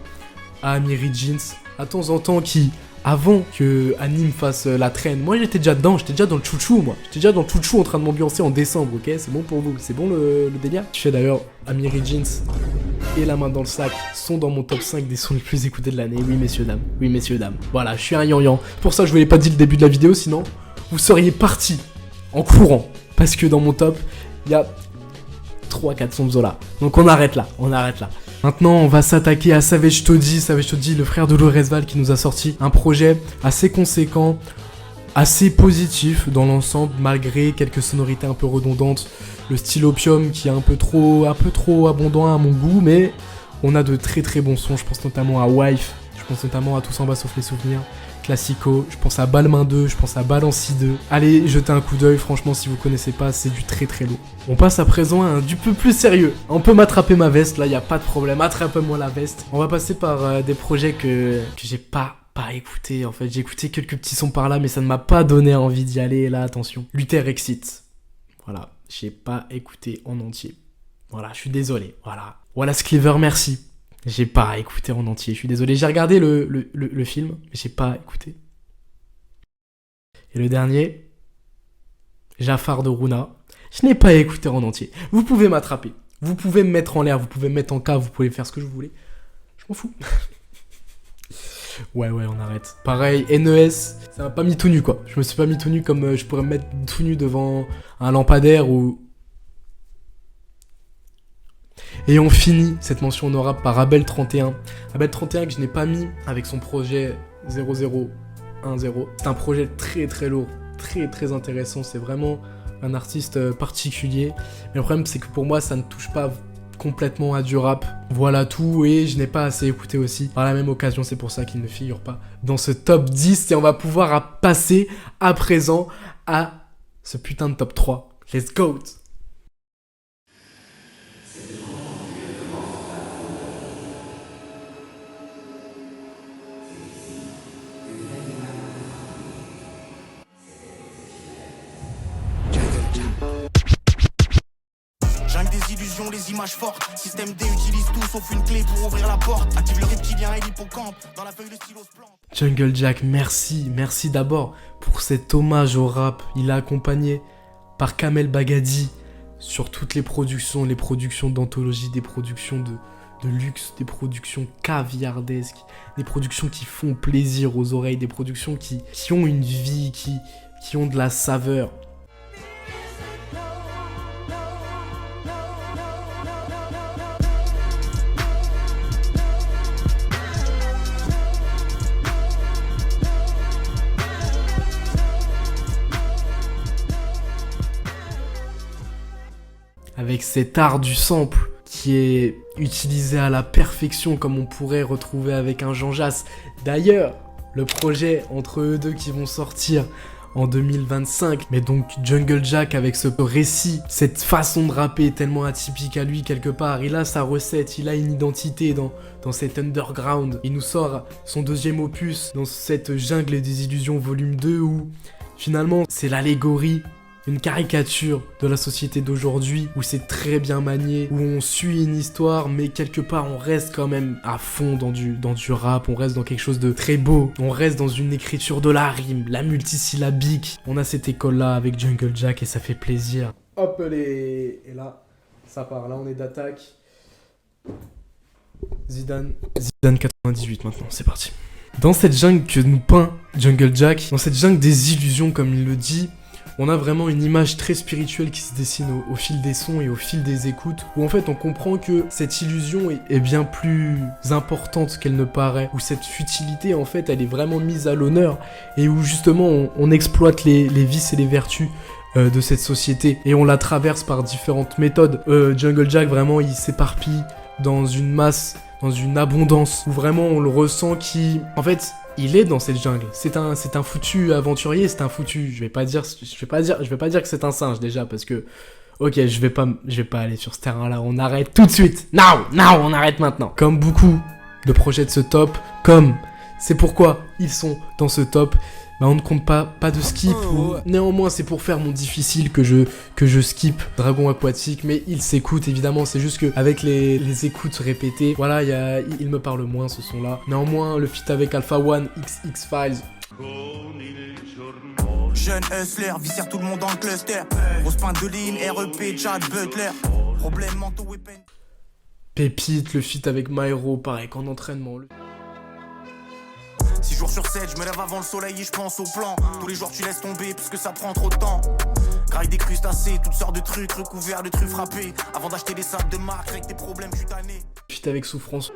à Amiri Jeans, à temps en temps qui... Avant que Anime fasse la traîne, moi j'étais déjà dedans, j'étais déjà dans le chouchou moi. J'étais déjà dans le chouchou en train de m'ambiancer en décembre, ok? C'est bon pour vous, c'est bon le délire? Je fais d'ailleurs Amiri Jeans et La main dans le sac sont dans mon top 5 des sons les plus écoutés de l'année. Oui messieurs dames. Voilà, je suis un yan-yan. Pour ça je vous l'ai pas dit le début de la vidéo, sinon vous seriez partis en courant. Parce que dans mon top, il y a 3-4 sons de Zola. Donc on arrête là. Maintenant, on va s'attaquer à Savage Toddy, le frère de Loresval qui nous a sorti un projet assez conséquent, assez positif dans l'ensemble, malgré quelques sonorités un peu redondantes, le style Opium qui est un peu trop abondant à mon goût, mais on a de très très bons sons, je pense notamment à Wife, je pense notamment à Tous en bas sauf les souvenirs, Classico, je pense à Balmain 2, je pense à Balancy 2. Allez, jetez un coup d'œil, franchement, si vous connaissez pas, c'est du très très lourd. On passe à présent à un du peu plus sérieux. On peut m'attraper ma veste, là, y a pas de problème, attrapez-moi la veste. On va passer par des projets que j'ai pas écouté, en fait. J'ai écouté quelques petits sons par là, mais ça ne m'a pas donné envie d'y aller, là, attention. Luther Exit. Voilà, j'ai pas écouté en entier. Voilà, je suis désolé, voilà. Wallace Cleaver, merci. J'ai pas écouté en entier, je suis désolé. J'ai regardé le film, mais j'ai pas écouté. Et le dernier, Jafar de Runa, je n'ai pas écouté en entier. Vous pouvez m'attraper, vous pouvez me mettre en l'air, vous pouvez me mettre en cave, vous pouvez faire ce que je voulais. Je m'en fous. Ouais, on arrête. Pareil, NES, ça m'a pas mis tout nu quoi. Je me suis pas mis tout nu comme je pourrais me mettre tout nu devant un lampadaire ou... Et on finit cette mention honorable par Abel 31. Abel 31 que je n'ai pas mis avec son projet 0010. C'est un projet très très lourd, très très intéressant. C'est vraiment un artiste particulier. Mais le problème c'est que pour moi ça ne touche pas complètement à du rap. Voilà tout, et je n'ai pas assez écouté aussi. Par la même occasion, c'est pour ça qu'il ne figure pas dans ce top 10. Et on va pouvoir passer à présent à ce putain de top 3. Let's go! Des illusions, les images fortes. Système D utilise tout sauf une clé pour ouvrir la porte. Active le reptilien et l'hippocampe. Dans la feuille de stylo se plante. Jungle Jack, merci d'abord pour cet hommage au rap. Il est accompagné par Kamel Bagadi sur toutes les productions d'anthologie, des productions de luxe, des productions caviardesques, des productions qui font plaisir aux oreilles, des productions qui ont une vie, qui ont de la saveur. Avec cet art du sample qui est utilisé à la perfection comme on pourrait retrouver avec un Jean Jass. D'ailleurs, le projet entre eux deux qui vont sortir en 2025, mais donc Jungle Jack avec ce récit, cette façon de rapper tellement atypique à lui quelque part, il a sa recette, il a une identité dans cet underground. Il nous sort son deuxième opus dans cette jungle des illusions volume 2 où Finalement, c'est l'allégorie, une caricature de la société d'aujourd'hui, où c'est très bien manié, où on suit une histoire, mais quelque part on reste quand même à fond dans du rap, on reste dans quelque chose de très beau, on reste dans une écriture de la rime, la multisyllabique. On a cette école-là avec Jungle Jack et ça fait plaisir. Hop, et là, ça part, là on est d'attaque. Zidane 98 maintenant, c'est parti. Dans cette jungle que nous peint Jungle Jack, dans cette jungle des illusions comme il le dit, on a vraiment une image très spirituelle qui se dessine au fil des sons et au fil des écoutes, où en fait on comprend que cette illusion est bien plus importante qu'elle ne paraît, où cette futilité en fait elle est vraiment mise à l'honneur, et où justement on exploite les vices et les vertus de cette société, et on la traverse par différentes méthodes. Jungle Jack vraiment il s'éparpille dans une masse, dans une abondance, où vraiment on le ressent qui... En fait... il est dans cette jungle. C'est un foutu aventurier, c'est un foutu. Je vais pas dire que c'est un singe déjà parce que OK, je vais pas aller sur ce terrain-là. On arrête tout de suite. Now, on arrête maintenant. Comme beaucoup de projets de ce top, comme c'est pourquoi ils sont dans ce top, bah on ne compte pas de skip. Néanmoins, c'est pour faire mon difficile que je skip Dragon Aquatique, mais il s'écoute évidemment. C'est juste que avec les écoutes répétées, voilà, il me parle moins ce son-là. Néanmoins, le feat avec Alpha One, XX Files. Jeune hustler, viscère tout le monde dans le cluster. Grosse pinte de ligne, REP, Chad Butler. Problème mentaux et peine. Pépite, le feat avec Myro, pareil qu'en entraînement. 6 jours sur 7, je me lève avant le soleil et je pense au plan. Tous les jours tu laisses tomber parce que ça prend trop de temps. Graille des crustacés, toutes sortes de trucs recouverts de trucs frappés. Avant d'acheter des sables de marque, avec des problèmes cutanés. Feat avec Souffrance.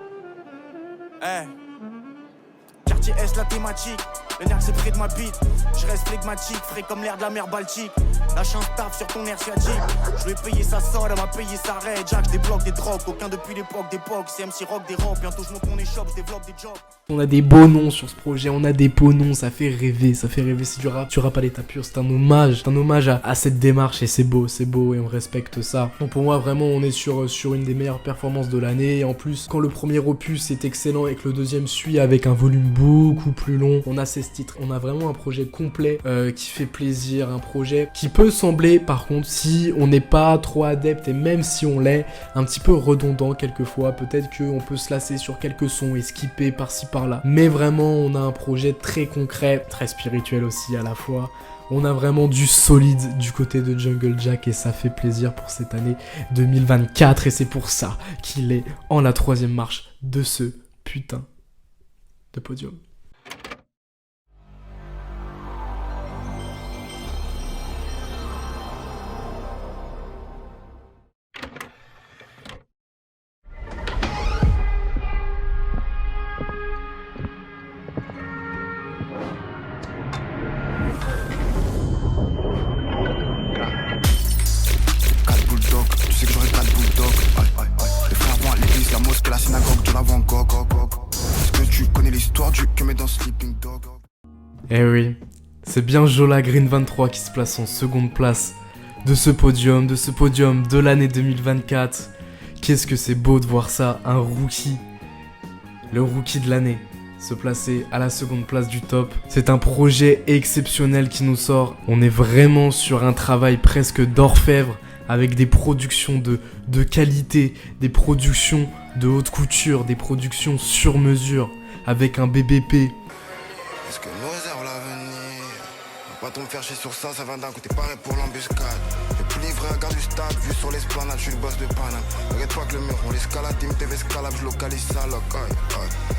Quartier S la thématique, le nerf c'est près de ma bite. Je reste flegmatique, frais comme l'air de la mer Baltique. Lâche un taf sur ton air sciatique. Je lui ai payé sa solde, elle m'a payé sa raid. Jack, je débloque des drogues, aucun depuis l'époque d'époque. C'est MC Rock des robes, bientôt je monte mon échoppe, je développe des jobs. On a des beaux noms sur ce projet, on a des beaux noms, ça fait rêver, c'est du rap à l'état pur, c'est un hommage à cette démarche et c'est beau et on respecte ça. Donc pour moi vraiment on est sur une des meilleures performances de l'année, et en plus quand le premier opus est excellent et que le deuxième suit avec un volume beaucoup plus long, on a 16 titres, on a vraiment un projet complet qui fait plaisir, un projet qui peut sembler par contre, si on n'est pas trop adepte et même si on l'est, un petit peu redondant quelquefois, peut-être qu'on peut se lasser sur quelques sons et skipper par-ci par-là, mais vraiment on a un projet très concret, très spirituel aussi à la fois. On a vraiment du solide du côté de Jungle Jack et ça fait plaisir pour cette année 2024 et c'est pour ça qu'il est en la 3e marche de ce putain de podium. Eh oui, c'est bien Jola Green 23 qui se place en seconde place de ce podium de l'année 2024. Qu'est-ce que c'est beau de voir ça, un rookie, le rookie de l'année, se placer à la seconde place du top. C'est un projet exceptionnel qui nous sort. On est vraiment sur un travail presque d'orfèvre, avec des productions de qualité, des productions de haute couture, des productions sur mesure, avec un BBP. Est-ce que nous réserve l'avenir? Pas trop me faire chier sur ça, ça va d'un côté pareil pour l'embuscade. Et pour livrer un garde du stade, vu sur l'esplanade, je suis le boss de Paname. Regarde pas que le mur, on l'escalade, team TV escalade, je localise ça, lock,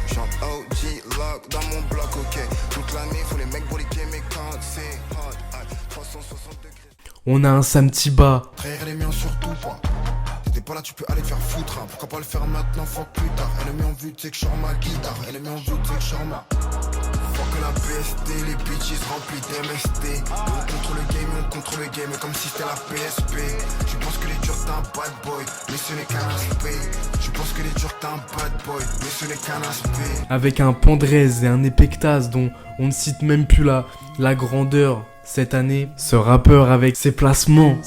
je suis en OG lock dans mon bloc, ok. Toute l'année, faut les mecs broliquer, mais quand c'est hot, 360 degrés. On a un Sam Tiba. Trahir les miens surtout pas. T'es pas là, tu peux aller te faire foutre, hein. Pourquoi pas le faire maintenant, fuck plus tard. Ennemi en vue, tu sais que je sors ma guitare. Ennemi en vue, tu sais que je sors ma... Faut que la PST, les bitches remplies d'MST. On contrôle le game, on contrôle le game comme si c'était la PSP. Je pense que les durs t'es un bad boy, mais ce n'est qu'un aspect. Je pense que les durs t'es un bad boy, mais ce n'est qu'un aspect. Avec un Pandrez et un Epectas dont on ne cite même plus la grandeur. Cette année, ce rappeur avec ses placements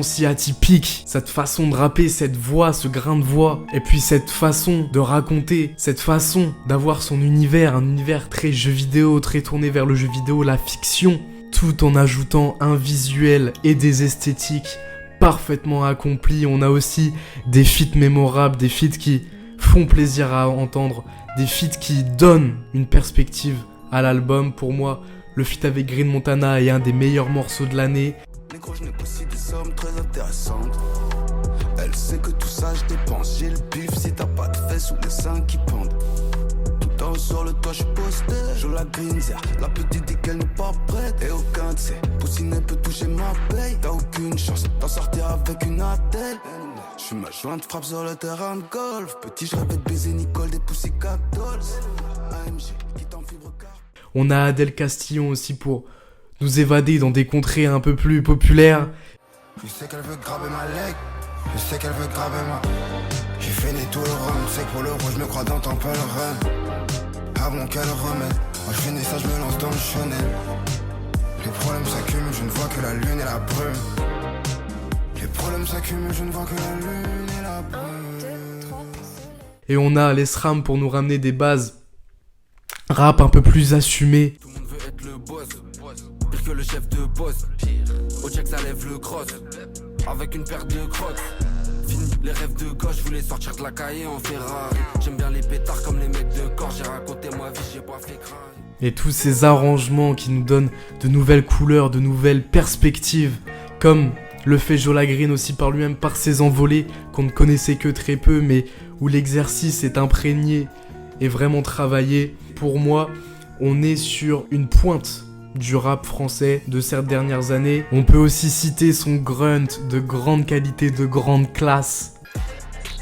si atypiques, cette façon de rapper, cette voix, ce grain de voix, et puis cette façon de raconter, cette façon d'avoir son univers, un univers très jeu vidéo, très tourné vers le jeu vidéo, la fiction. tout en ajoutant un visuel et des esthétiques parfaitement accomplis. On a aussi des feats mémorables, des feats qui font plaisir à entendre, des feats qui donnent une perspective à l'album. Pour moi, le feat avec Green Montana est un des meilleurs morceaux de l'année. Négro, je négocie des sommes très intéressantes. Elle sait que tout ça je dépense. J'ai le bif si t'as pas de fesses ou les seins qui pendent. Tout en haut sur le toit je suis posté. Je la grinzer, la petite dit qu'elle n'est pas prête. Et aucun de ces poussines peut toucher ma paye. T'as aucune chance d'en sortir avec une attelle. Je suis ma jointe frappe sur le terrain de golf. Petit je rêvais de baiser Nicole des Pussycat Dolls. AMG qui t'en fibre car. On a Adèle Castillon aussi pour nous évader dans des contrées un peu plus populaires. Je sais qu'elle veut graber ma leg, je sais qu'elle veut graber ma. J'ai fini tout le rhum, c'est que pour le rouge, je me crois dans ton pèlerin. Avant qu'elle remette, moi je finis ça, je me lance dans le Chanel. Les problèmes s'accumulent, je ne vois que la lune et la brume. Les problèmes s'accumulent, je ne vois que la lune et la brume. Et on a les SRAM pour nous ramener des bases rap un peu plus assumées. Tout le monde veut être le boss, pire que le chef de poste. Au check ça lève le cross, avec une paire de crocs. Fini les rêves de gauche, je voulais sortir de la cahier en Ferrari. J'aime bien les pétards comme les mecs de corps. J'ai raconté ma vie, j'ai pas fait craindre. Et tous ces arrangements qui nous donnent de nouvelles couleurs, de nouvelles perspectives, comme le fait Jola Green aussi par lui-même, par ses envolées qu'on ne connaissait que très peu, mais où l'exercice est imprégné et vraiment travaillé. Pour moi, on est sur une pointe du rap français de ces dernières années. On peut aussi citer son grunt de grande qualité, de grande classe.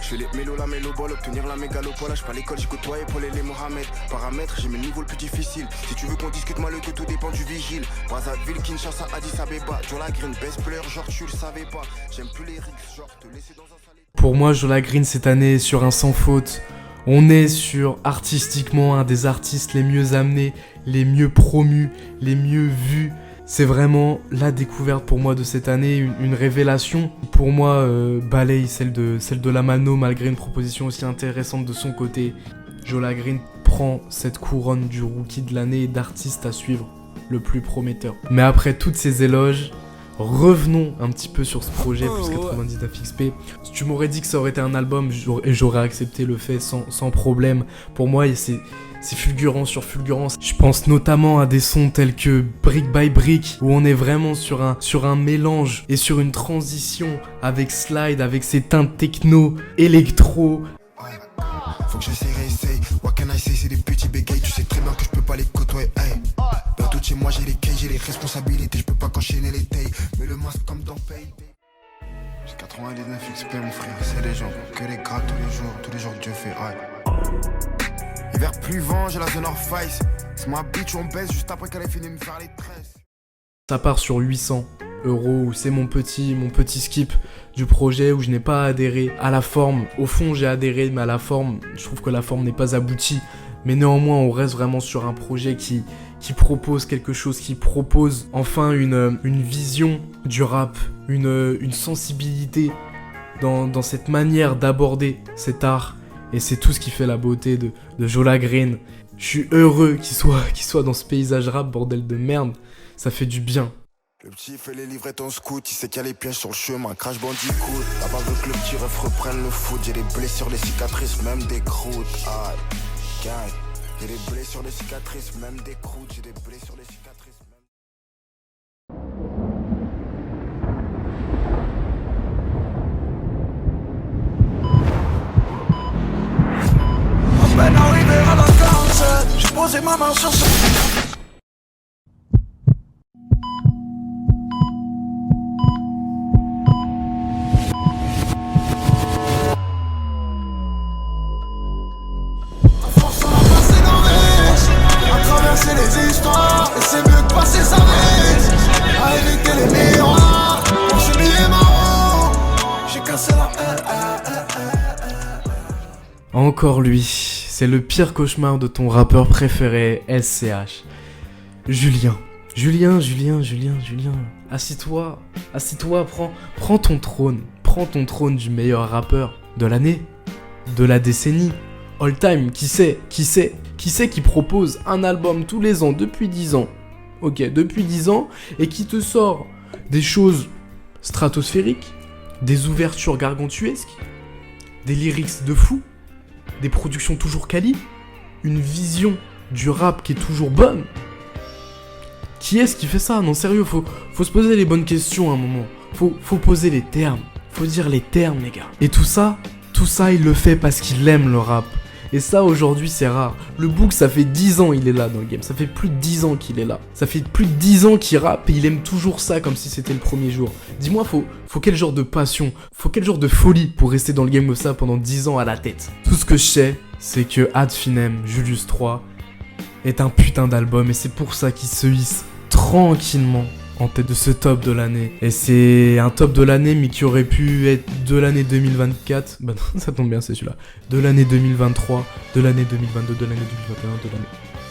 Je fais les mélos, la mélobole, obtenir la mégalopole. Je pas l'école, j'ai côtoyé Paul et les Mohamed. Paramètres, j'ai mes niveaux le plus difficile. Si tu veux qu'on discute, moi le que tout dépend du vigile. Brazzaville, Kinshasa, Addis Abeba. Jola Green, best player, genre tu le savais pas. J'aime plus les rixes, genre te laisser dans un salé. Pour moi, Jola Green cette année est sur un sans faute. On est sur artistiquement un des artistes les mieux amenés, les mieux promus, les mieux vus. C'est vraiment la découverte pour moi de cette année, une révélation. Pour moi, balaye celle de la Mano, malgré une proposition aussi intéressante de son côté. Jola Green prend cette couronne du rookie de l'année et d'artiste à suivre le plus prometteur. Mais après toutes ces éloges, revenons un petit peu sur ce projet plus 99 XP. Si tu m'aurais dit que ça aurait été un album, j'aurais accepté le fait sans problème. Pour moi, c'est fulgurant sur fulgurance. Je pense notamment à des sons tels que Brick by Brick, où on est vraiment sur un mélange et sur une transition avec Slide, avec ses teintes techno, électro. Faut que j'essaie, réessaye. What can I say, c'est des petits bégayes. Tu sais très bien que je peux pas les côtoyer. Hey. Dans tout chez moi, j'ai les cailles, j'ai les responsabilités. Je peux pas qu'enchaîner les tailles. Mais le masque comme dans Payday. J'ai 99 XP, mon frère. C'est les gens que les gras tous les jours Dieu fait. Hey. Hiver plus vent, j'ai la zone North Face. C'est ma bitch, on baisse juste après qu'elle ait fini de me faire les tresses. Ça part sur 800 €, où c'est mon petit skip du projet, où je n'ai pas adhéré à la forme. Au fond, j'ai adhéré, mais à la forme, je trouve que la forme n'est pas aboutie. Mais néanmoins, on reste vraiment sur un projet qui propose quelque chose, qui propose enfin une vision du rap, une sensibilité dans cette manière d'aborder cet art. Et c'est tout ce qui fait la beauté de Jola Green. Je suis heureux qu'il soit dans ce paysage rap, bordel de merde. Ça fait du bien. Le petit fait les livrettes en scout, il sait qu'il y a les pièges sur le chemin, crash bandicoot. Là-bas veut que le petit ref reprenne le foot. J'ai des blessures, les cicatrices, même des croûtes. Aïe, gang. J'ai des blessures, les cicatrices, même des croûtes. J'ai des blessures, les cicatrices, À peine arrivé à la 47, j'ai posé ma main sur son. les histoires, et c'est mieux de passer sa vie à éviter les miroirs. Mon chemin est marrant, j'ai cassé la Encore lui, c'est le pire cauchemar de ton rappeur préféré, SCH. Julien, assis-toi, prends ton trône du meilleur rappeur de l'année, de la décennie, all time, qui sait qui propose un album tous les ans depuis 10 ans, ok, depuis 10 ans, et qui te sort des choses stratosphériques, des ouvertures gargantuesques, des lyrics de fou, des productions toujours quali, une vision du rap qui est toujours bonne. Qui est-ce qui fait ça? Non, sérieux, faut se poser les bonnes questions à un moment. Faut poser les termes. Faut dire les termes, les gars. Et tout ça, il le fait parce qu'il aime le rap. Et ça, aujourd'hui, c'est rare. Le Book, ça fait 10 ans il est là dans le game. Ça fait plus de 10 ans qu'il est là. Ça fait plus de 10 ans qu'il rappe et il aime toujours ça comme si c'était le premier jour. Dis-moi, faut quel genre de passion, faut quel genre de folie pour rester dans le game comme ça pendant 10 ans à la tête. Tout ce que je sais, c'est que Ad Finem, Julius 3, est un putain d'album et c'est pour ça qu'il se hisse tranquillement en tête de ce top de l'année. Et c'est un top de l'année mais qui aurait pu être de l'année 2024. Bah non, ça tombe bien, c'est celui-là. De l'année 2023, de l'année 2022, de l'année 2021, de l'année...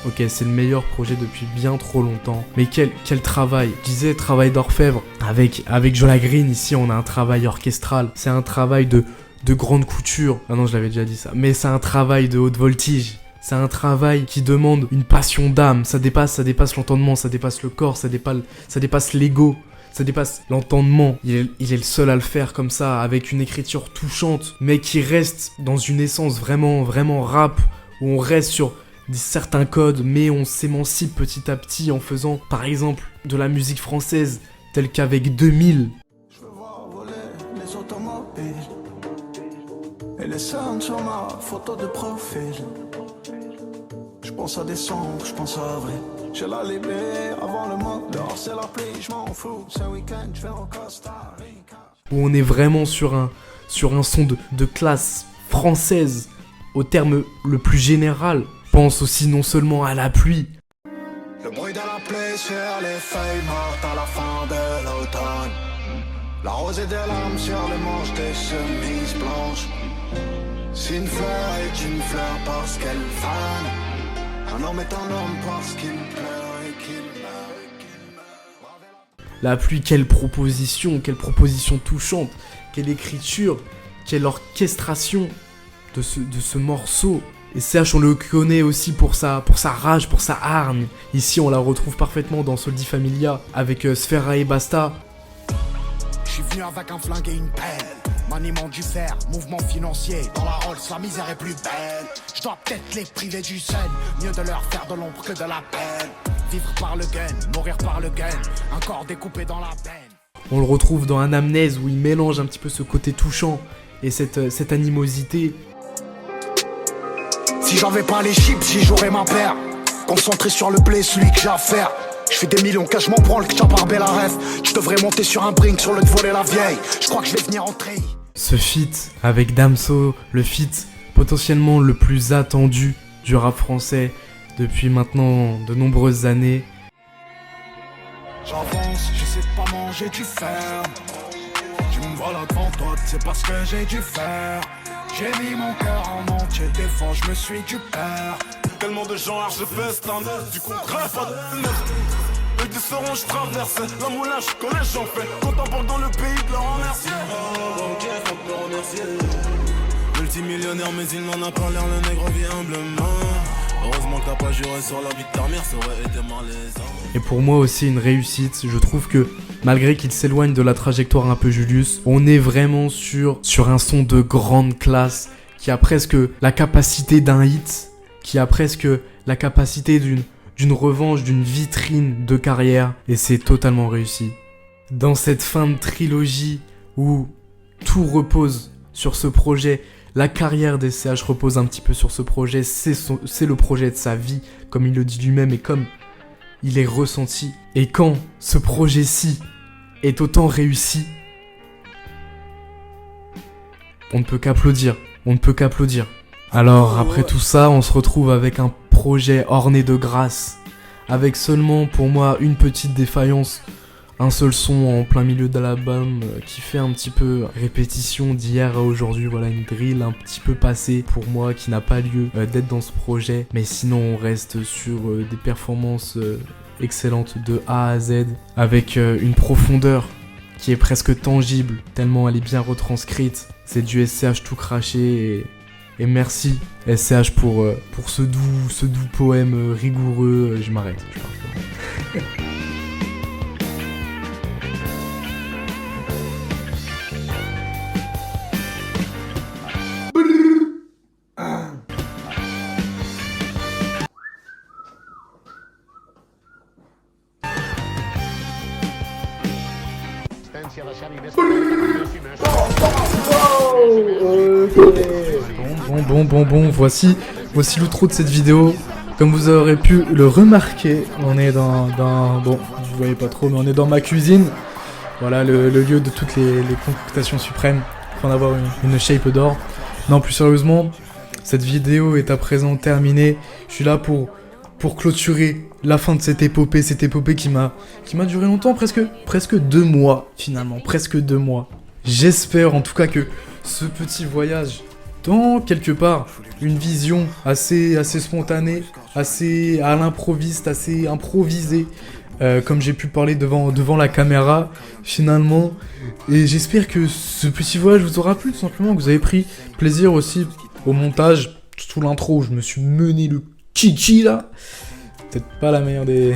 Ok, c'est le meilleur projet depuis bien trop longtemps. Mais quel travail. Je disais travail d'orfèvre. Avec Jola Green, ici, on a un travail orchestral. C'est un travail de grande couture. Ah non, je l'avais déjà dit ça. Mais c'est un travail de haute voltige. C'est un travail qui demande une passion d'âme. Ça dépasse l'entendement, ça dépasse le corps, ça dépasse l'ego, ça dépasse l'entendement. Il est le seul à le faire comme ça, avec une écriture touchante, mais qui reste dans une essence vraiment, vraiment rap, où on reste sur certains codes, mais on s'émancipe petit à petit en faisant, par exemple, de la musique française, telle qu'avec 2000. Je veux voir voler les automobiles et les scènes sur ma photo de profil. Je pense à décembre, je pense à avril. J'ai la libé avant le mois dehors, c'est la pluie, je m'en fous. C'est un week-end, je vais au Costa Rica. Où on est vraiment sur un son de classe française, au terme le plus général. Pense aussi non seulement à la pluie. Le bruit de la pluie sur les feuilles mortes à la fin de l'automne. La rosée des larmes sur les manches des chemises blanches. Si une fleur est une fleur parce qu'elle fane, un homme est un homme parce qu'il pleure et qu'il meurt. La pluie, quelle proposition touchante, quelle écriture, quelle orchestration de ce morceau. Et CH, on le connaît aussi pour sa rage, pour sa hargne. Ici, on la retrouve parfaitement dans Soldi Familia avec Sfera et Basta. Je suis venu avec un flingue et une pelle. Maniement du fer, mouvement financier. Dans la Rolls, la misère est plus belle. Je dois peut-être les priver du sun. Mieux de leur faire de l'ombre que de la peine. Vivre par le gun, mourir par le gun. Un corps découpé dans la peine. On le retrouve dans Anamnèse où il mélange un petit peu ce côté touchant et cette animosité. Si j'avais pas les chips, j'y jouerais ma paire. Concentré sur le blé, celui que j'ai à faire. Je fais des millions, cash m'en prends le que t'as par Bella Ref. Tu devrais monter sur un brink sur le de voler la vieille. Je crois que je vais venir entrer. Ce feat avec Damso, le feat potentiellement le plus attendu du rap français depuis maintenant de nombreuses années. J'avance, j'essaie de pas manger du fer. Tu me vois là devant toi, c'est parce que j'ai dû faire. J'ai mis mon cœur en entier, des fois je me suis du père. Tellement de gens arche festin, du contrat pas de neuf. Le disseront je traverse, la moulin je connais j'en fais. Contemporain dans le pays de leur remercier. Ok, faut te remercier. Multimillionnaire mais il n'en a pas l'air, le nègre vit humblement. Heureusement que t'as pas juré sur la vie de ta mère, ça aurait été malaisant. Et pour moi aussi une réussite, je trouve que malgré qu'il s'éloigne de la trajectoire un peu Julius, on est vraiment sur un son de grande classe qui a presque la capacité d'un hit, qui a presque la capacité d'une revanche, d'une vitrine de carrière, et c'est totalement réussi. Dans cette fin de trilogie où tout repose sur ce projet, la carrière des CH repose un petit peu sur ce projet, c'est le projet de sa vie, comme il le dit lui-même et comme il est ressenti. Et quand ce projet-ci est autant réussi, on ne peut qu'applaudir, Alors après tout ça, on se retrouve avec un projet orné de grâce, avec seulement pour moi une petite défaillance, un seul son en plein milieu de l'album qui fait un petit peu répétition d'hier à aujourd'hui, voilà une drill un petit peu passée pour moi qui n'a pas lieu d'être dans ce projet, mais sinon on reste sur des performances excellentes de A à Z, avec une profondeur qui est presque tangible, tellement elle est bien retranscrite. C'est du SCH tout craché et merci SCH pour ce doux poème rigoureux. Je m'arrête. Bon, voici l'outro de cette vidéo. Comme vous aurez pu le remarquer, on est dans bon, vous voyez pas trop, mais on est dans ma cuisine. Voilà, le lieu de toutes les concoctations suprêmes, afin d'avoir une shape d'or. Non, plus sérieusement, cette vidéo est à présent terminée. Je suis là pour clôturer la fin de cette épopée qui m'a duré longtemps, presque 2 mois finalement, presque 2 mois. J'espère en tout cas que ce petit voyage dans quelque part une vision assez spontanée, assez à l'improviste, assez improvisée, comme j'ai pu parler devant la caméra finalement. Et j'espère que ce petit voyage vous aura plu, tout simplement, que vous avez pris plaisir aussi au montage, surtout l'intro où je me suis mené le kiki là. Peut-être pas la meilleure des...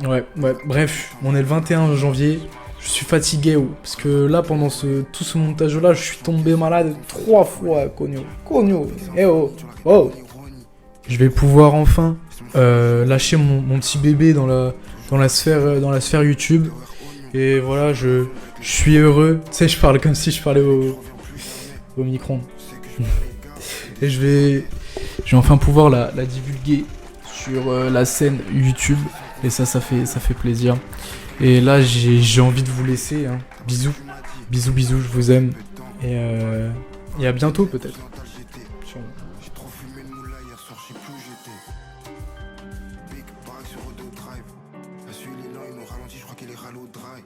Ouais, bref, on est le 21 janvier. Je suis fatigué, parce que là, pendant tout ce montage-là, je suis tombé malade 3 fois, cogno, oh. Je vais pouvoir enfin lâcher mon petit bébé dans la sphère YouTube. Et voilà, je suis heureux. Tu sais, je parle comme si je parlais au micro-ondes. Et je vais enfin pouvoir la divulguer sur la scène YouTube. Et ça fait plaisir. Et là, j'ai envie de vous laisser. Hein. Bisous, je vous aime. Et à bientôt peut-être. J'ai trop fumé le moulin hier soir, je sais plus où j'étais. Big Bang sur Auto Drive. La suite il est lent, il nous ralentit, je crois qu'il est ralo drive.